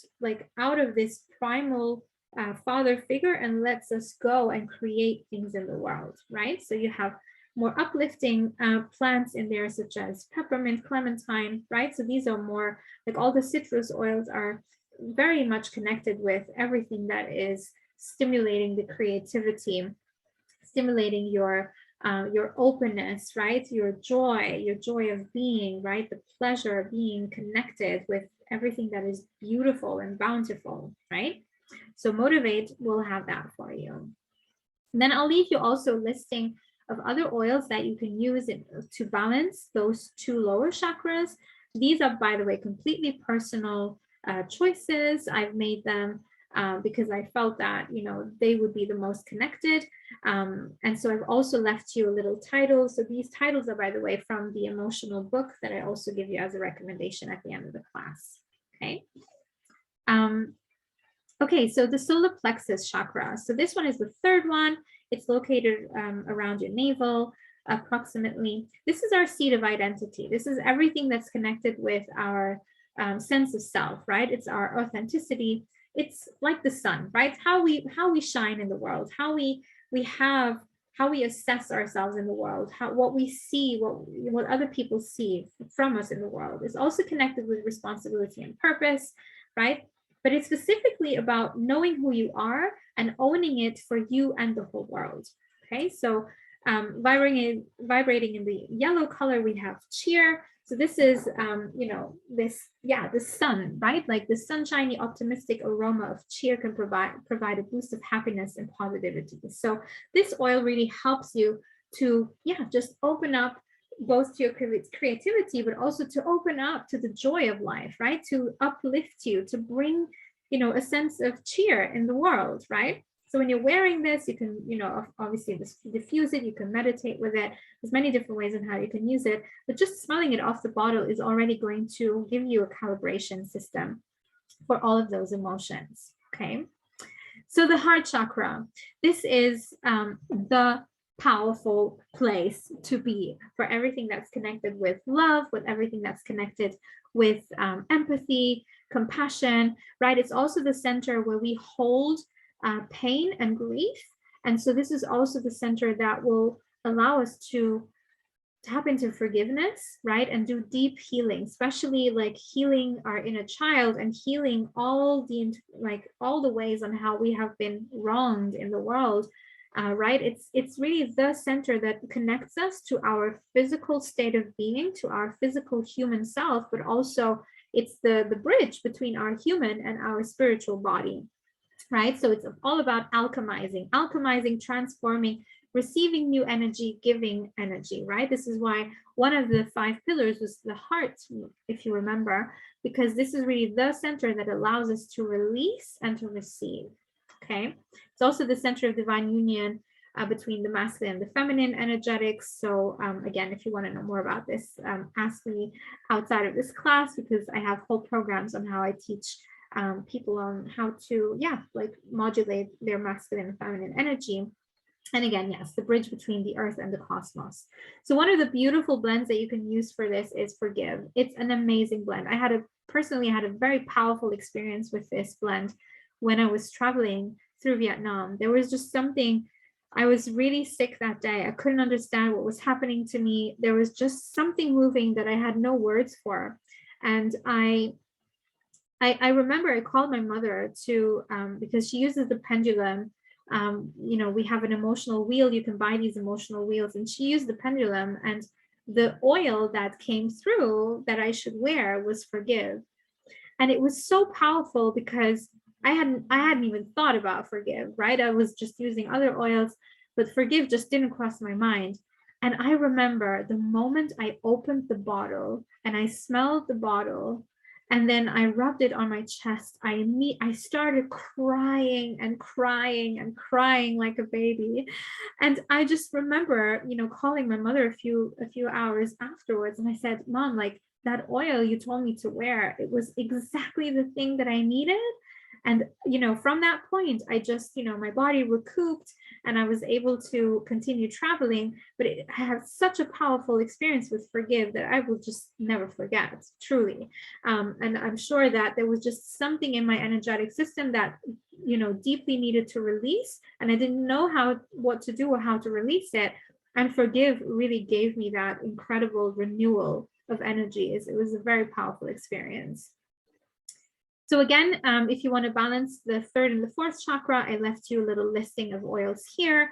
of this primal father figure and lets us go and create things in the world, right? So you have more uplifting plants in there, such as peppermint, clementine, right? So these are more like all the citrus oils are very much connected with everything that is stimulating the creativity, stimulating your openness, right? Your joy of being, right? The pleasure of being connected with everything that is beautiful and bountiful, right? So Motivate will have that for you. And then I'll leave you also a listing of other oils that you can use to balance those two lower chakras. These are, by the way, completely personal choices. I've made them because I felt that, they would be the most connected. And so I've also left you a little title. So these titles are, by the way, from the emotional book that I also give you as a recommendation at the end of the class. Okay. Okay, so the solar plexus chakra. So this one is the third one. It's located around your navel, approximately. This is our seat of identity. This is everything that's connected with our sense of self, right? It's our authenticity. It's like the sun, right? How we shine in the world, how we assess ourselves in the world, what we see, what other people see from us in the world. Is also connected with responsibility and purpose, right? But it's specifically about knowing who you are and owning it for you and the whole world. Okay, so vibrating in the yellow color, we have cheer. So this is, the sun, right? Like the sunshiny, optimistic aroma of cheer can provide a boost of happiness and positivity. So this oil really helps you to, just open up both to your creativity, but also to open up to the joy of life, right? To uplift you, to bring, a sense of cheer in the world, right? So when you're wearing this, you can, obviously diffuse it, you can meditate with it. There's many different ways on how you can use it, but just smelling it off the bottle is already going to give you a calibration system for all of those emotions, okay? So the heart chakra, this is the powerful place to be for everything that's connected with love, with everything that's connected with empathy, compassion, right? It's also the center where we hold pain and grief. And so this is also the center that will allow us to tap into forgiveness, right? And do deep healing, especially like healing our inner child and healing all the ways on how we have been wronged in the world, right? It's really the center that connects us to our physical state of being, to our physical human self, but also it's the bridge between our human and our spiritual body, right? So it's all about alchemizing, transforming, receiving new energy, giving energy, right? This is why one of the 5 pillars was the heart, if you remember, because this is really the center that allows us to release and to receive, okay? It's also the center of divine union between the masculine and the feminine energetics. So again, if you want to know more about this, ask me outside of this class, because I have whole programs on how I teach people on how to, modulate their masculine and feminine energy. And again, yes, the bridge between the earth and the cosmos. So one of the beautiful blends that you can use for this is Forgive. It's an amazing blend. Personally had a very powerful experience with this blend when I was traveling through Vietnam. There was just something, I was really sick that day. I couldn't understand what was happening to me. There was just something moving that I had no words for. And I remember I called my mother to, because she uses the pendulum. We have an emotional wheel. You can buy these emotional wheels, and she used the pendulum, and the oil that came through that I should wear was Forgive. And it was so powerful because I hadn't even thought about Forgive, right? I was just using other oils, but Forgive just didn't cross my mind. And I remember the moment I opened the bottle and I smelled the bottle, and then I rubbed it on my chest, I started crying and crying and crying like a baby. And I just remember, calling my mother a few hours afterwards, and I said, Mom, like, that oil you told me to wear, it was exactly the thing that I needed. And from that point, I just, my body recouped, and I was able to continue traveling. But I had such a powerful experience with Forgive that I will just never forget, truly. And I'm sure that there was just something in my energetic system that deeply needed to release, and I didn't know what to do or how to release it. And Forgive really gave me that incredible renewal of energies. It was a very powerful experience. So again, if you want to balance the third and the fourth chakra, I left you a little listing of oils here.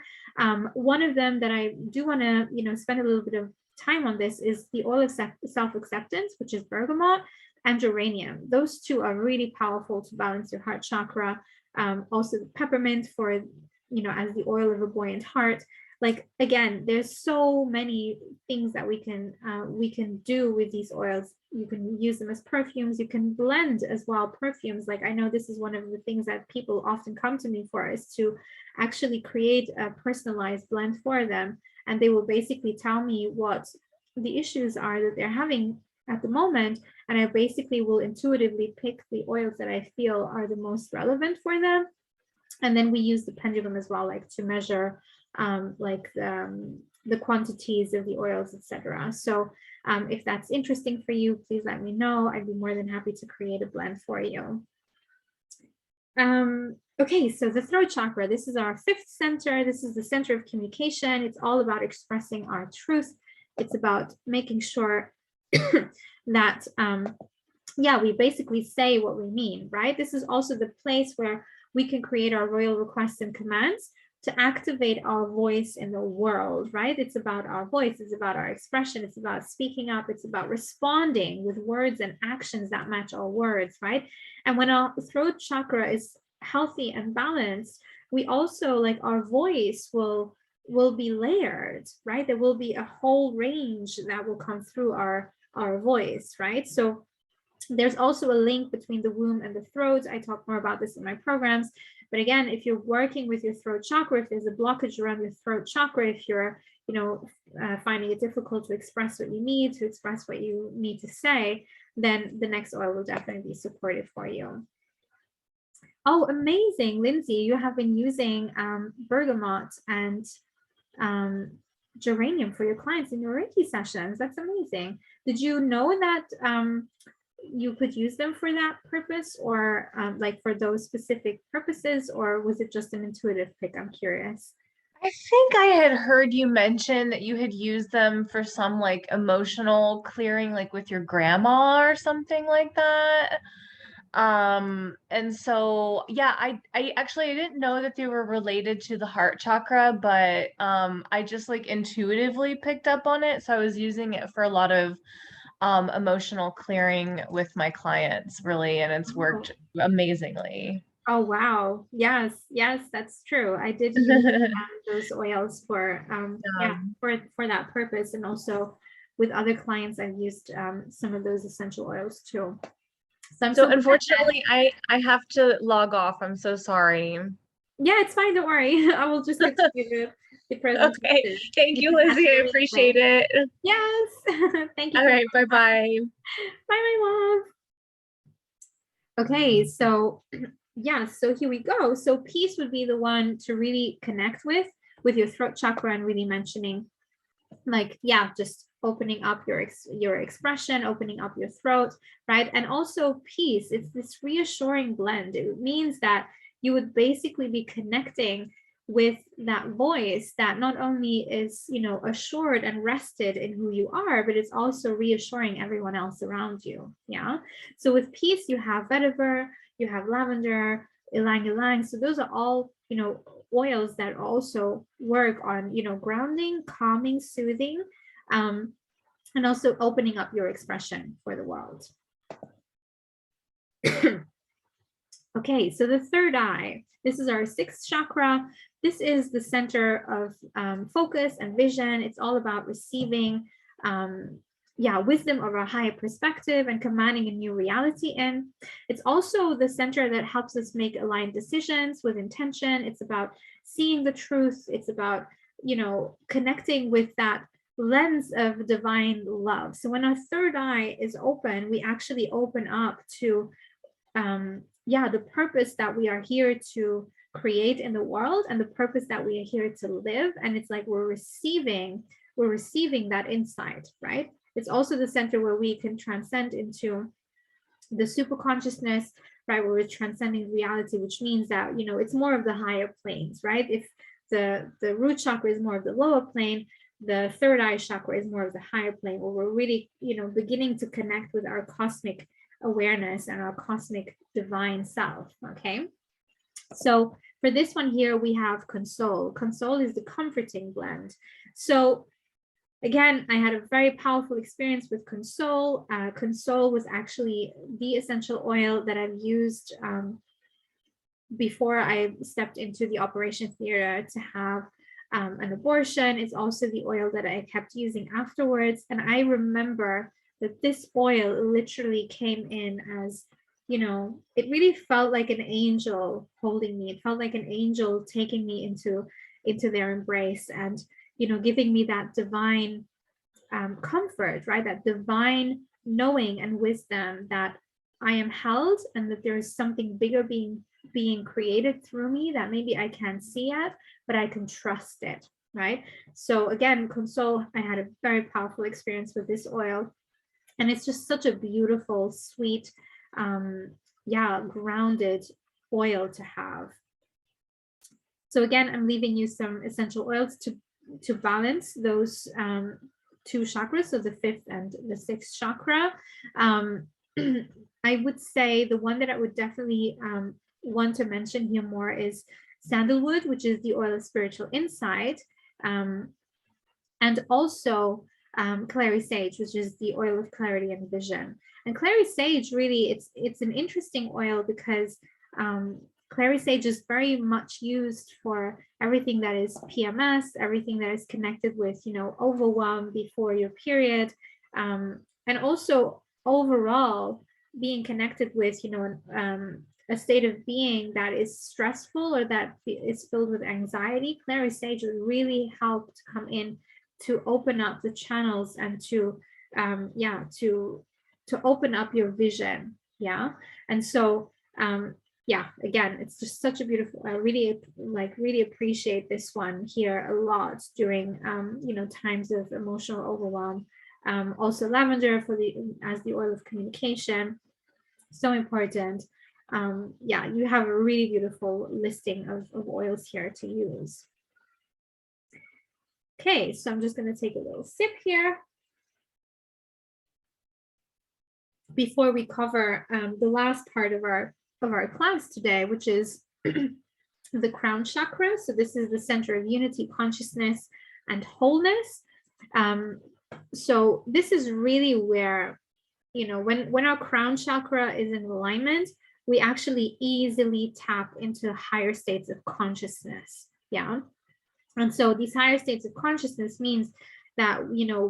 One of them that I do want to, spend a little bit of time on this is the oil of self-acceptance, which is bergamot, and geranium. Those two are really powerful to balance your heart chakra. Also peppermint for, as the oil of a buoyant heart. Like, again, there's so many things that we can do with these oils. You can use them as perfumes. You can blend as well perfumes. Like, I know this is one of the things that people often come to me for, is to actually create a personalized blend for them. And they will basically tell me what the issues are that they're having at the moment. And I basically will intuitively pick the oils that I feel are the most relevant for them. And then we use the pendulum as well, like to measure the quantities of the oils, etc. So if that's interesting for you, please let me know. I'd be more than happy to create a blend for you. Okay, so the throat chakra, this is our fifth center. This is the center of communication. It's all about expressing our truth. It's about making sure that, we basically say what we mean, right? This is also the place where we can create our royal requests and commands to activate our voice in the world, right? It's about our voice, it's about our expression, it's about speaking up, it's about responding with words and actions that match our words, right? And when our throat chakra is healthy and balanced, we also, like, our voice will be layered, right? There will be a whole range that will come through our voice, right? So there's also a link between the womb and the throat. I talk more about this in my programs. But again, if you're working with your throat chakra, if there's a blockage around your throat chakra, if you're, finding it difficult to express what you need, to express what you need to say, then the next oil will definitely be supportive for you. Oh, amazing, Lindsay, you have been using bergamot and geranium for your clients in your Reiki sessions. That's amazing. Did you know that you could use them for that purpose, or like for those specific purposes, or was it just an intuitive pick? I'm curious. I think I had heard you mention that you had used them for some like emotional clearing, like with your grandma or something like that. And so yeah, I actually I didn't know that they were related to the heart chakra, but I just like intuitively picked up on it. So I was using it for a lot of emotional clearing with my clients, really, and it's worked amazingly. Oh, wow. Yes, that's true. I did use those oils for for that purpose, and also with other clients I've used some of those essential oils too. So I'm So so glad that, unfortunately, I have to log off. I'm so sorry. yeah, it's fine, don't worry. I will just continue the Okay. presentation. Thank You you, can catch Lizzie. the I appreciate replay. it. Yes. Thank you All for right. Bye-bye. bye, my love. Okay, so yeah, so here we go. So peace would be the one to really connect with with your throat chakra and really mentioning, like, yeah, just opening up your expression, opening up your throat, right? And also peace. It's this reassuring blend. It means that you would basically be connecting with that voice that not only is, you know, assured and rested in who you are, but it's also reassuring everyone else around you. Yeah. So with peace, you have vetiver, you have lavender, ylang ylang. So those are all, you know, oils that also work on, you know, grounding, calming, soothing, and also opening up your expression for the world. Okay, so the third eye, this is our sixth chakra. This is the center of focus and vision. It's all about receiving wisdom of a higher perspective and commanding a new reality. And it's also the center that helps us make aligned decisions with intention. It's about seeing the truth. It's about, you know, connecting with that lens of divine love. So when our third eye is open, we actually open up to the purpose that we are here to create in the world and the purpose that we are here to live. And it's like we're receiving that insight, right? It's also the center where we can transcend into the super consciousness, right? Where we're transcending reality, which means that, you know, it's more of the higher planes, right? If the root chakra is more of the lower plane, the third eye chakra is more of the higher plane, where we're really, you know, beginning to connect with our cosmic awareness and our cosmic divine self. Okay. So for this one here, we have console. Console is the comforting blend. So again, I had a very powerful experience with console. Console was actually the essential oil that I've used before I stepped into the operation theater to have an abortion. It's also the oil that I kept using afterwards. And I remember that this oil literally came in as, you know, it really felt like an angel holding me. It felt like an angel taking me into their embrace and, you know, giving me that divine comfort, right? That divine knowing and wisdom that I am held and that there is something bigger being created through me that maybe I can't see yet, but I can trust it, right? So again, console, I had a very powerful experience with this oil. And it's just such a beautiful, sweet, grounded oil to have. So again, I'm leaving you some essential oils to balance those two chakras, so the fifth and the sixth chakra. I would say the one that I would definitely want to mention here more is sandalwood, which is the oil of spiritual insight, and also clary sage, which is the oil of clarity and vision. And clary sage, really, it's an interesting oil because clary sage is very much used for everything that is PMS, everything that is connected with, you know, overwhelm before your period, and also overall being connected with, you know, a state of being that is stressful or that is filled with anxiety. Clary sage will really help to come in to open up the channels and to open up your vision. Yeah. And so again, it's just such a beautiful, I really appreciate this one here a lot during you know, times of emotional overwhelm. Also lavender as the oil of communication, so important. You have a really beautiful listing of oils here to use. Okay, so I'm just going to take a little sip here before we cover the last part of our class today, which is the crown chakra. So this is the center of unity, consciousness, and wholeness. So this is really where, you know, when our crown chakra is in alignment, we actually easily tap into higher states of consciousness. Yeah. And so these higher states of consciousness means that, you know,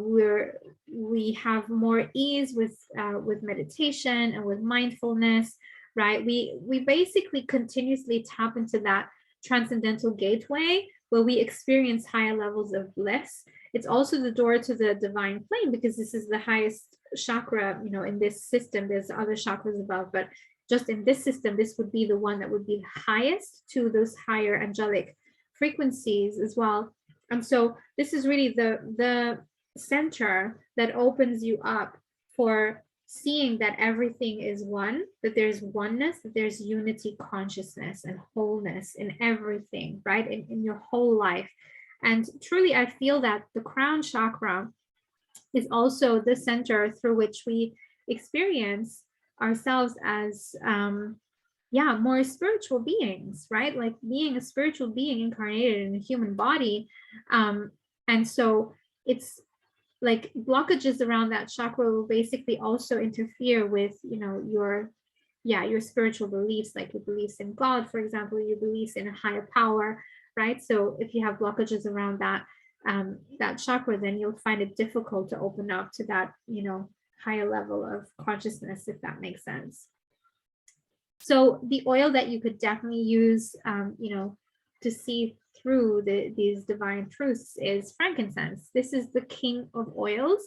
we have more ease with meditation and with mindfulness, right? We basically continuously tap into that transcendental gateway where we experience higher levels of bliss. It's also the door to the divine plane because this is the highest chakra, you know, in this system. There's other chakras above, but just in this system, this would be the one that would be highest to those higher angelic frequencies as well. And so this is really the center that opens you up for seeing that everything is one, that there's oneness, that there's unity, consciousness, and wholeness in everything, right? In your whole life. And truly, I feel that the crown chakra is also the center through which we experience ourselves as more spiritual beings, right? Like being a spiritual being incarnated in a human body. And so it's like blockages around that chakra will basically also interfere with, your spiritual beliefs, like your beliefs in God, for example, your beliefs in a higher power, right? So if you have blockages around that chakra, then you'll find it difficult to open up to that, higher level of consciousness, if that makes sense. So the oil that you could definitely use, to see through these divine truths is frankincense. This is the king of oils,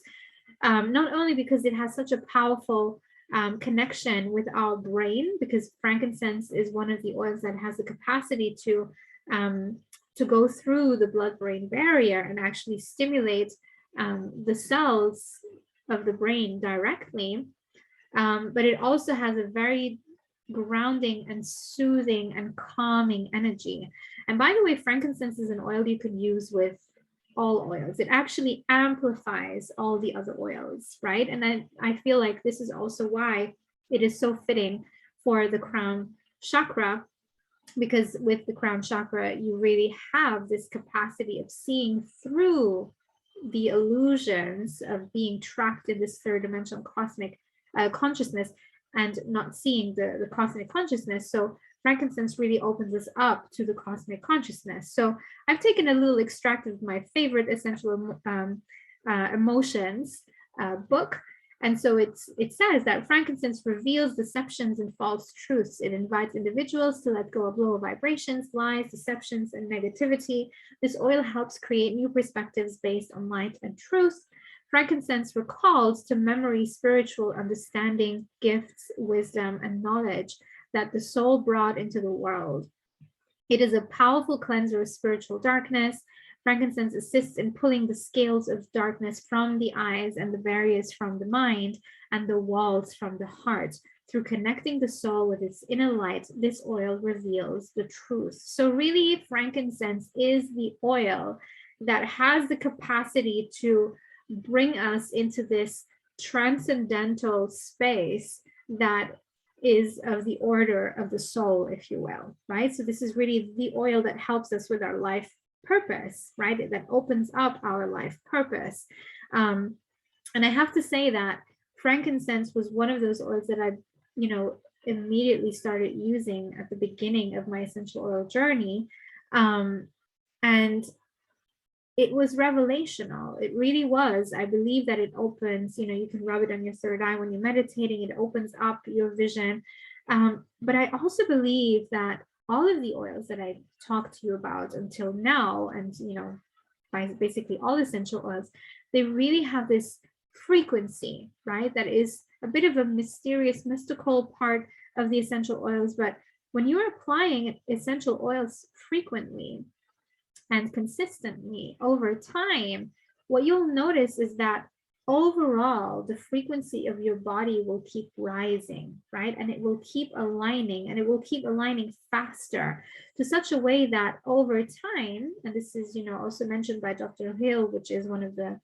not only because it has such a powerful connection with our brain, because frankincense is one of the oils that has the capacity to go through the blood-brain barrier and actually stimulate the cells of the brain directly. But it also has a very grounding and soothing and calming energy. And by the way, frankincense is an oil you could use with all oils. It actually amplifies all the other oils, right? And I feel like this is also why it is so fitting for the crown chakra, because with the crown chakra, you really have this capacity of seeing through the illusions of being trapped in this third dimensional cosmic consciousness and not seeing the cosmic consciousness. So frankincense really opens us up to the cosmic consciousness. So I've taken a little extract of my favorite essential emotions book. And so it says that frankincense reveals deceptions and false truths. It invites individuals to let go of lower vibrations, lies, deceptions, and negativity. This oil helps create new perspectives based on light and truth. Frankincense recalls to memory spiritual understanding, gifts, wisdom, and knowledge that the soul brought into the world. It is a powerful cleanser of spiritual darkness. Frankincense assists in pulling the scales of darkness from the eyes and the barriers from the mind and the walls from the heart. Through connecting the soul with its inner light, this oil reveals the truth. So really, frankincense is the oil that has the capacity to bring us into this transcendental space that is of the order of the soul, if you will, right? So this is really the oil that helps us with our life purpose, right? That opens up our life purpose. And I have to say that frankincense was one of those oils that I, immediately started using at the beginning of my essential oil journey. And it was revelational. It really was. I believe that it opens, you can rub it on your third eye when you're meditating. It opens up your vision. But I also believe that all of the oils that I talked to you about until now, and, by basically all essential oils, they really have this frequency, right? That is a bit of a mysterious, mystical part of the essential oils. But when you are applying essential oils frequently and consistently over time, what you'll notice is that overall, the frequency of your body will keep rising, right? And it will keep aligning, and it will keep aligning faster to such a way that over time, and this is, also mentioned by Dr. Hill, which is one of the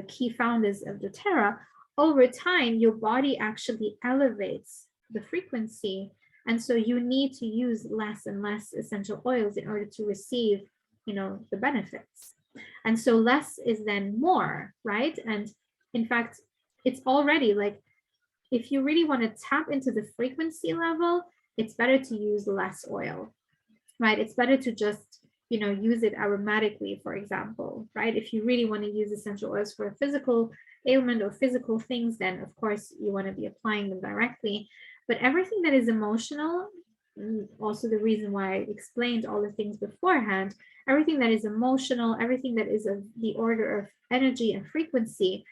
key founders of doTERRA, over time, your body actually elevates the frequency. And so you need to use less and less essential oils in order to receive, the benefits. And so less is then more, right? And in fact, it's already like, if you really want to tap into the frequency level, it's better to use less oil, right? It's better to just, use it aromatically, for example, right? If you really want to use essential oils for a physical ailment or physical things, then of course you want to be applying them directly. But everything that is emotional, also the reason why I explained all the things beforehand, everything that is emotional, everything that is of the order of energy and frequency,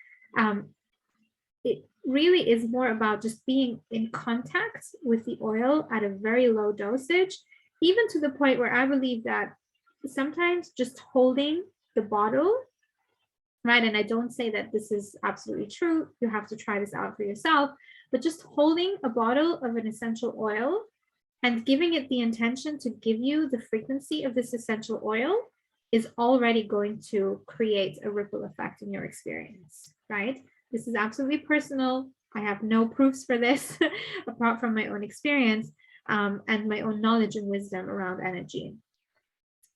it really is more about just being in contact with the oil at a very low dosage, even to the point where I believe that sometimes just holding the bottle, right? And I don't say that this is absolutely true. You have to try this out for yourself, but just holding a bottle of an essential oil and giving it the intention to give you the frequency of this essential oil is already going to create a ripple effect in your experience, right? This is absolutely personal. I have no proofs for this apart from my own experience and my own knowledge and wisdom around energy.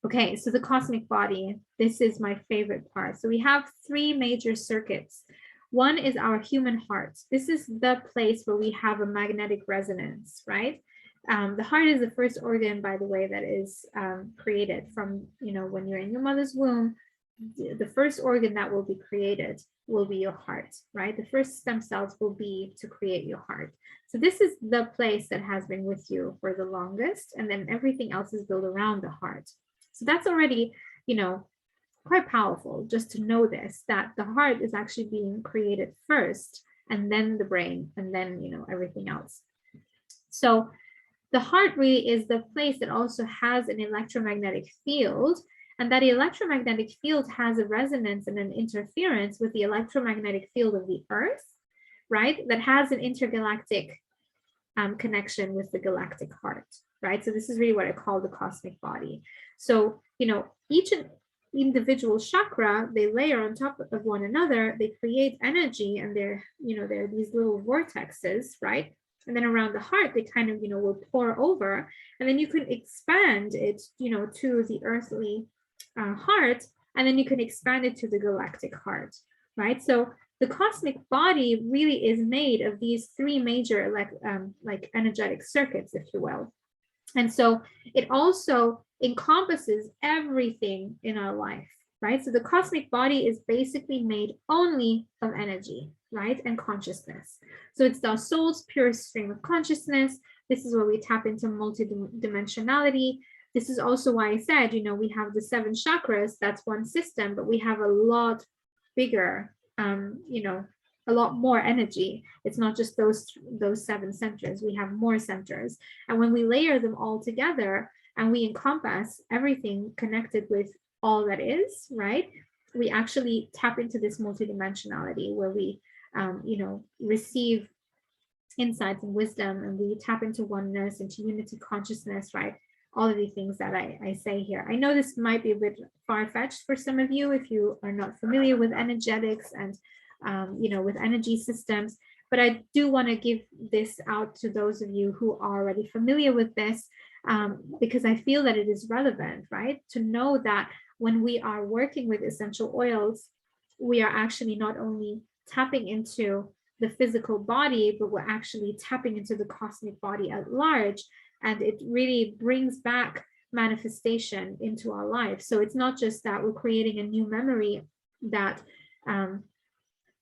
Okay, so the cosmic body, this is my favorite part. So we have three major circuits. One is our human heart. This is the place where we have a magnetic resonance, right? The heart is the first organ, by the way, that is created from, when you're in your mother's womb. The first organ that will be created will be your heart, right? The first stem cells will be to create your heart. So this is the place that has been with you for the longest, and then everything else is built around the heart. So that's already, quite powerful just to know this, that the heart is actually being created first, and then the brain, and then, everything else. So the heart really is the place that also has an electromagnetic field, and that electromagnetic field has a resonance and an interference with the electromagnetic field of the Earth, right? That has an intergalactic connection with the galactic heart, right? So this is really what I call the cosmic body. So, each individual chakra, they layer on top of one another, they create energy, and they're these little vortexes, right? And then around the heart, they kind of, will pour over, and then you can expand it, to the earthly heart, and then you can expand it to the galactic heart, right? So the cosmic body really is made of these three major like energetic circuits, if you will. And so it also encompasses everything in our life, right? So the cosmic body is basically made only of energy, right? And consciousness. So it's the soul's purest stream of consciousness. This is where we tap into multidimensionality. This is also why I said, we have the 7 chakras, that's one system, but we have a lot bigger, a lot more energy. It's not just those 7 centers. We have more centers. And when we layer them all together and we encompass everything connected with all that is, right? We actually tap into this multidimensionality where we, receive insights and wisdom, and we tap into oneness, into unity consciousness, right? All of the things that I say here. I know this might be a bit far-fetched for some of you if you are not familiar with energetics and with energy systems, but I do want to give this out to those of you who are already familiar with this, because I feel that it is relevant, right? To know that when we are working with essential oils, we are actually not only tapping into the physical body, but we're actually tapping into the cosmic body at large. And it really brings back manifestation into our life. So it's not just that we're creating a new memory that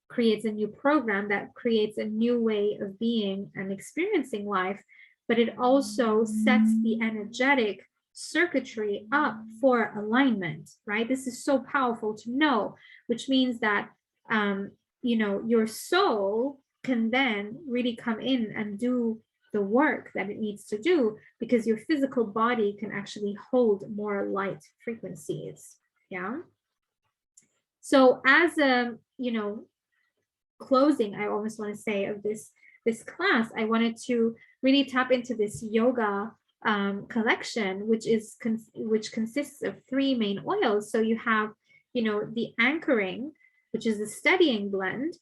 creates a new program, that creates a new way of being and experiencing life, but it also sets the energetic circuitry up for alignment, right? This is so powerful to know, which means that, your soul can then really come in and do the work that it needs to do, because your physical body can actually hold more light frequencies. Yeah. So as a, closing, I almost want to say, of this class, I wanted to really tap into this yoga collection, which consists of 3 main oils. So you have, the anchoring, which is the steadying blend.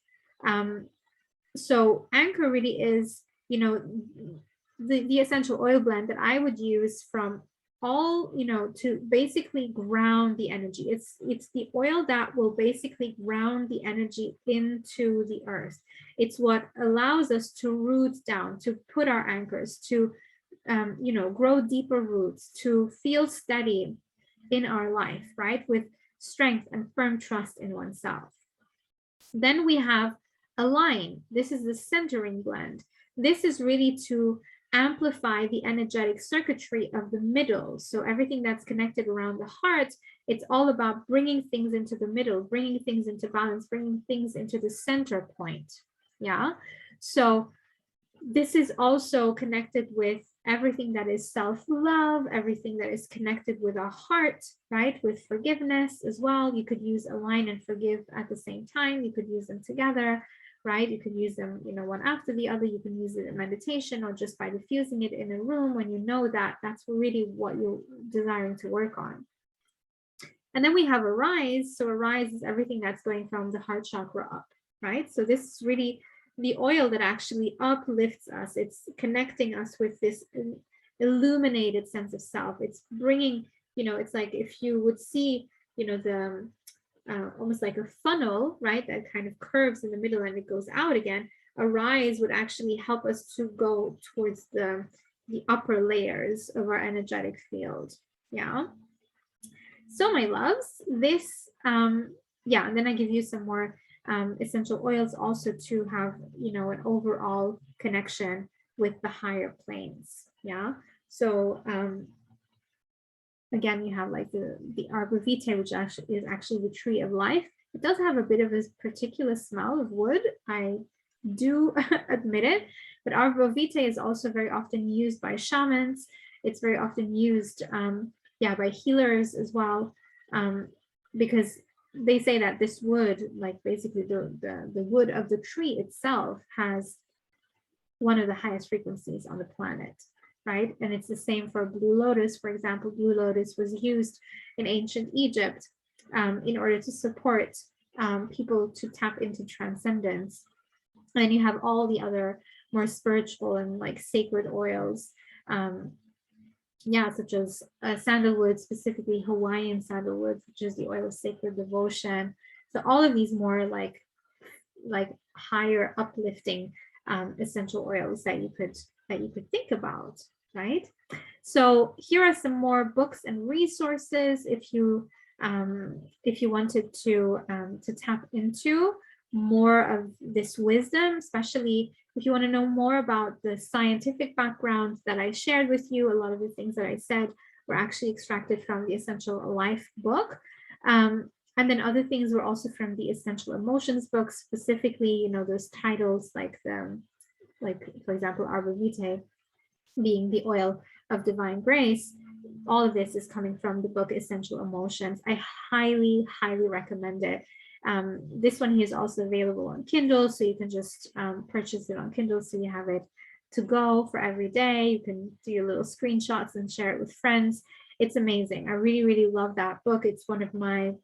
So anchor really is, the essential oil blend that I would use from all, to basically ground the energy. It's the oil that will basically ground the energy into the earth. It's what allows us to root down, to put our anchors, to grow deeper roots, to feel steady in our life, right? With strength and firm trust in oneself. Then we have align. This is the centering blend. This is really to amplify the energetic circuitry of the middle. So everything that's connected around the heart, it's all about bringing things into the middle, bringing things into balance, bringing things into the center point. Yeah. So this is also connected with everything that is self-love, everything that is connected with our heart, right? With forgiveness as well. You could use align and forgive at the same time. You could use them together, right? You can use them, one after the other. You can use it in meditation or just by diffusing it in a room when you know that that's really what you're desiring to work on. And then we have arise. So arise is everything that's going from the heart chakra up, right? So this is really the oil that actually uplifts us. It's connecting us with this illuminated sense of self. It's bringing, it's like if you would see, the almost like a funnel, right? That kind of curves in the middle and it goes out again. Arise would actually help us to go towards the upper layers of our energetic field. Yeah. So my loves, this, and then I give you some more essential oils also to have, an overall connection with the higher planes. Yeah. So again, you have like the arbor vitae, which is actually the tree of life. It does have a bit of a particular smell of wood, I do admit it, but arbor vitae is also very often used by shamans. It's very often used by healers as well, because they say that this wood, like basically the wood of the tree itself, has one of the highest frequencies on the planet, right? And it's the same for blue lotus. For example, blue lotus was used in ancient Egypt in order to support people to tap into transcendence. And then you have all the other more spiritual and like sacred oils, such as sandalwood, specifically Hawaiian sandalwood, which is the oil of sacred devotion. So all of these more like higher uplifting essential oils that you could think about, right? So here are some more books and resources if you wanted to tap into more of this wisdom, especially if you want to know more about the scientific background that I shared with you. A lot of the things that I said were actually extracted from the Essential Life book. And then other things were also from the Essential Emotions book, specifically, those titles like for example, arbor vitae being the oil of divine grace. All of this is coming from the book Essential Emotions. I highly, highly recommend it. This one is also available on Kindle, so you can just purchase it on Kindle so you have it to go for every day. You can do your little screenshots and share it with friends. It's amazing. I really, really love that book. It's one of my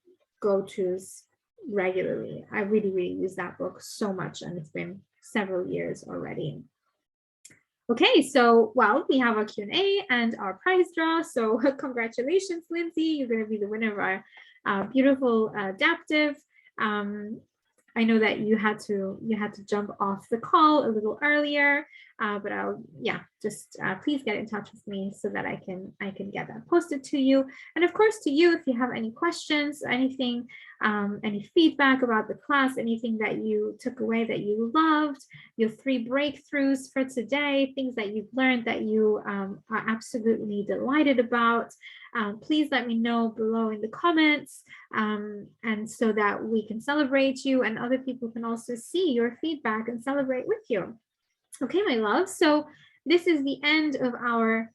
go-tos regularly. I really, really use that book so much, and it's been several years already. Okay, so, well, we have our Q&A and our prize draw. So congratulations, Lindsay. You're going to be the winner of our beautiful adaptive. I know that you had to jump off the call a little earlier, but I'll just please get in touch with me so that I can get that posted to you. And of course to you, if you have any questions, anything, any feedback about the class, anything that you took away that you loved, your 3 breakthroughs for today, things that you've learned that you are absolutely delighted about, please let me know below in the comments, and so that we can celebrate you and other people can also see your feedback and celebrate with you. Okay, my love. So this is the end of our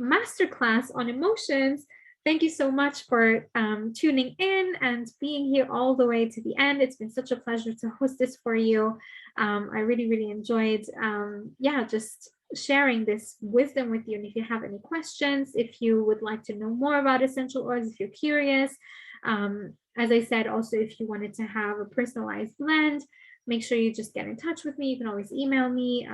masterclass on emotions. Thank you so much for tuning in and being here all the way to the end. It's been such a pleasure to host this for you. I really, really enjoyed, just sharing this wisdom with you. And if you have any questions, if you would like to know more about essential oils, if you're curious, as I said, also, if you wanted to have a personalized blend, make sure you just get in touch with me. You can always email me.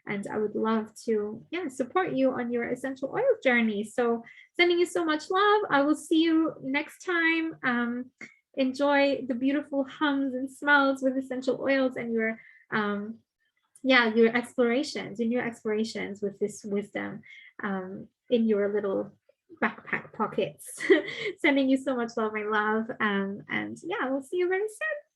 And I would love to support you on your essential oil journey. So sending you so much love. I will see you next time. Enjoy the beautiful hums and smells with essential oils and your explorations with this wisdom in your little backpack pockets. Sending you so much love, my love. And we'll see you very soon.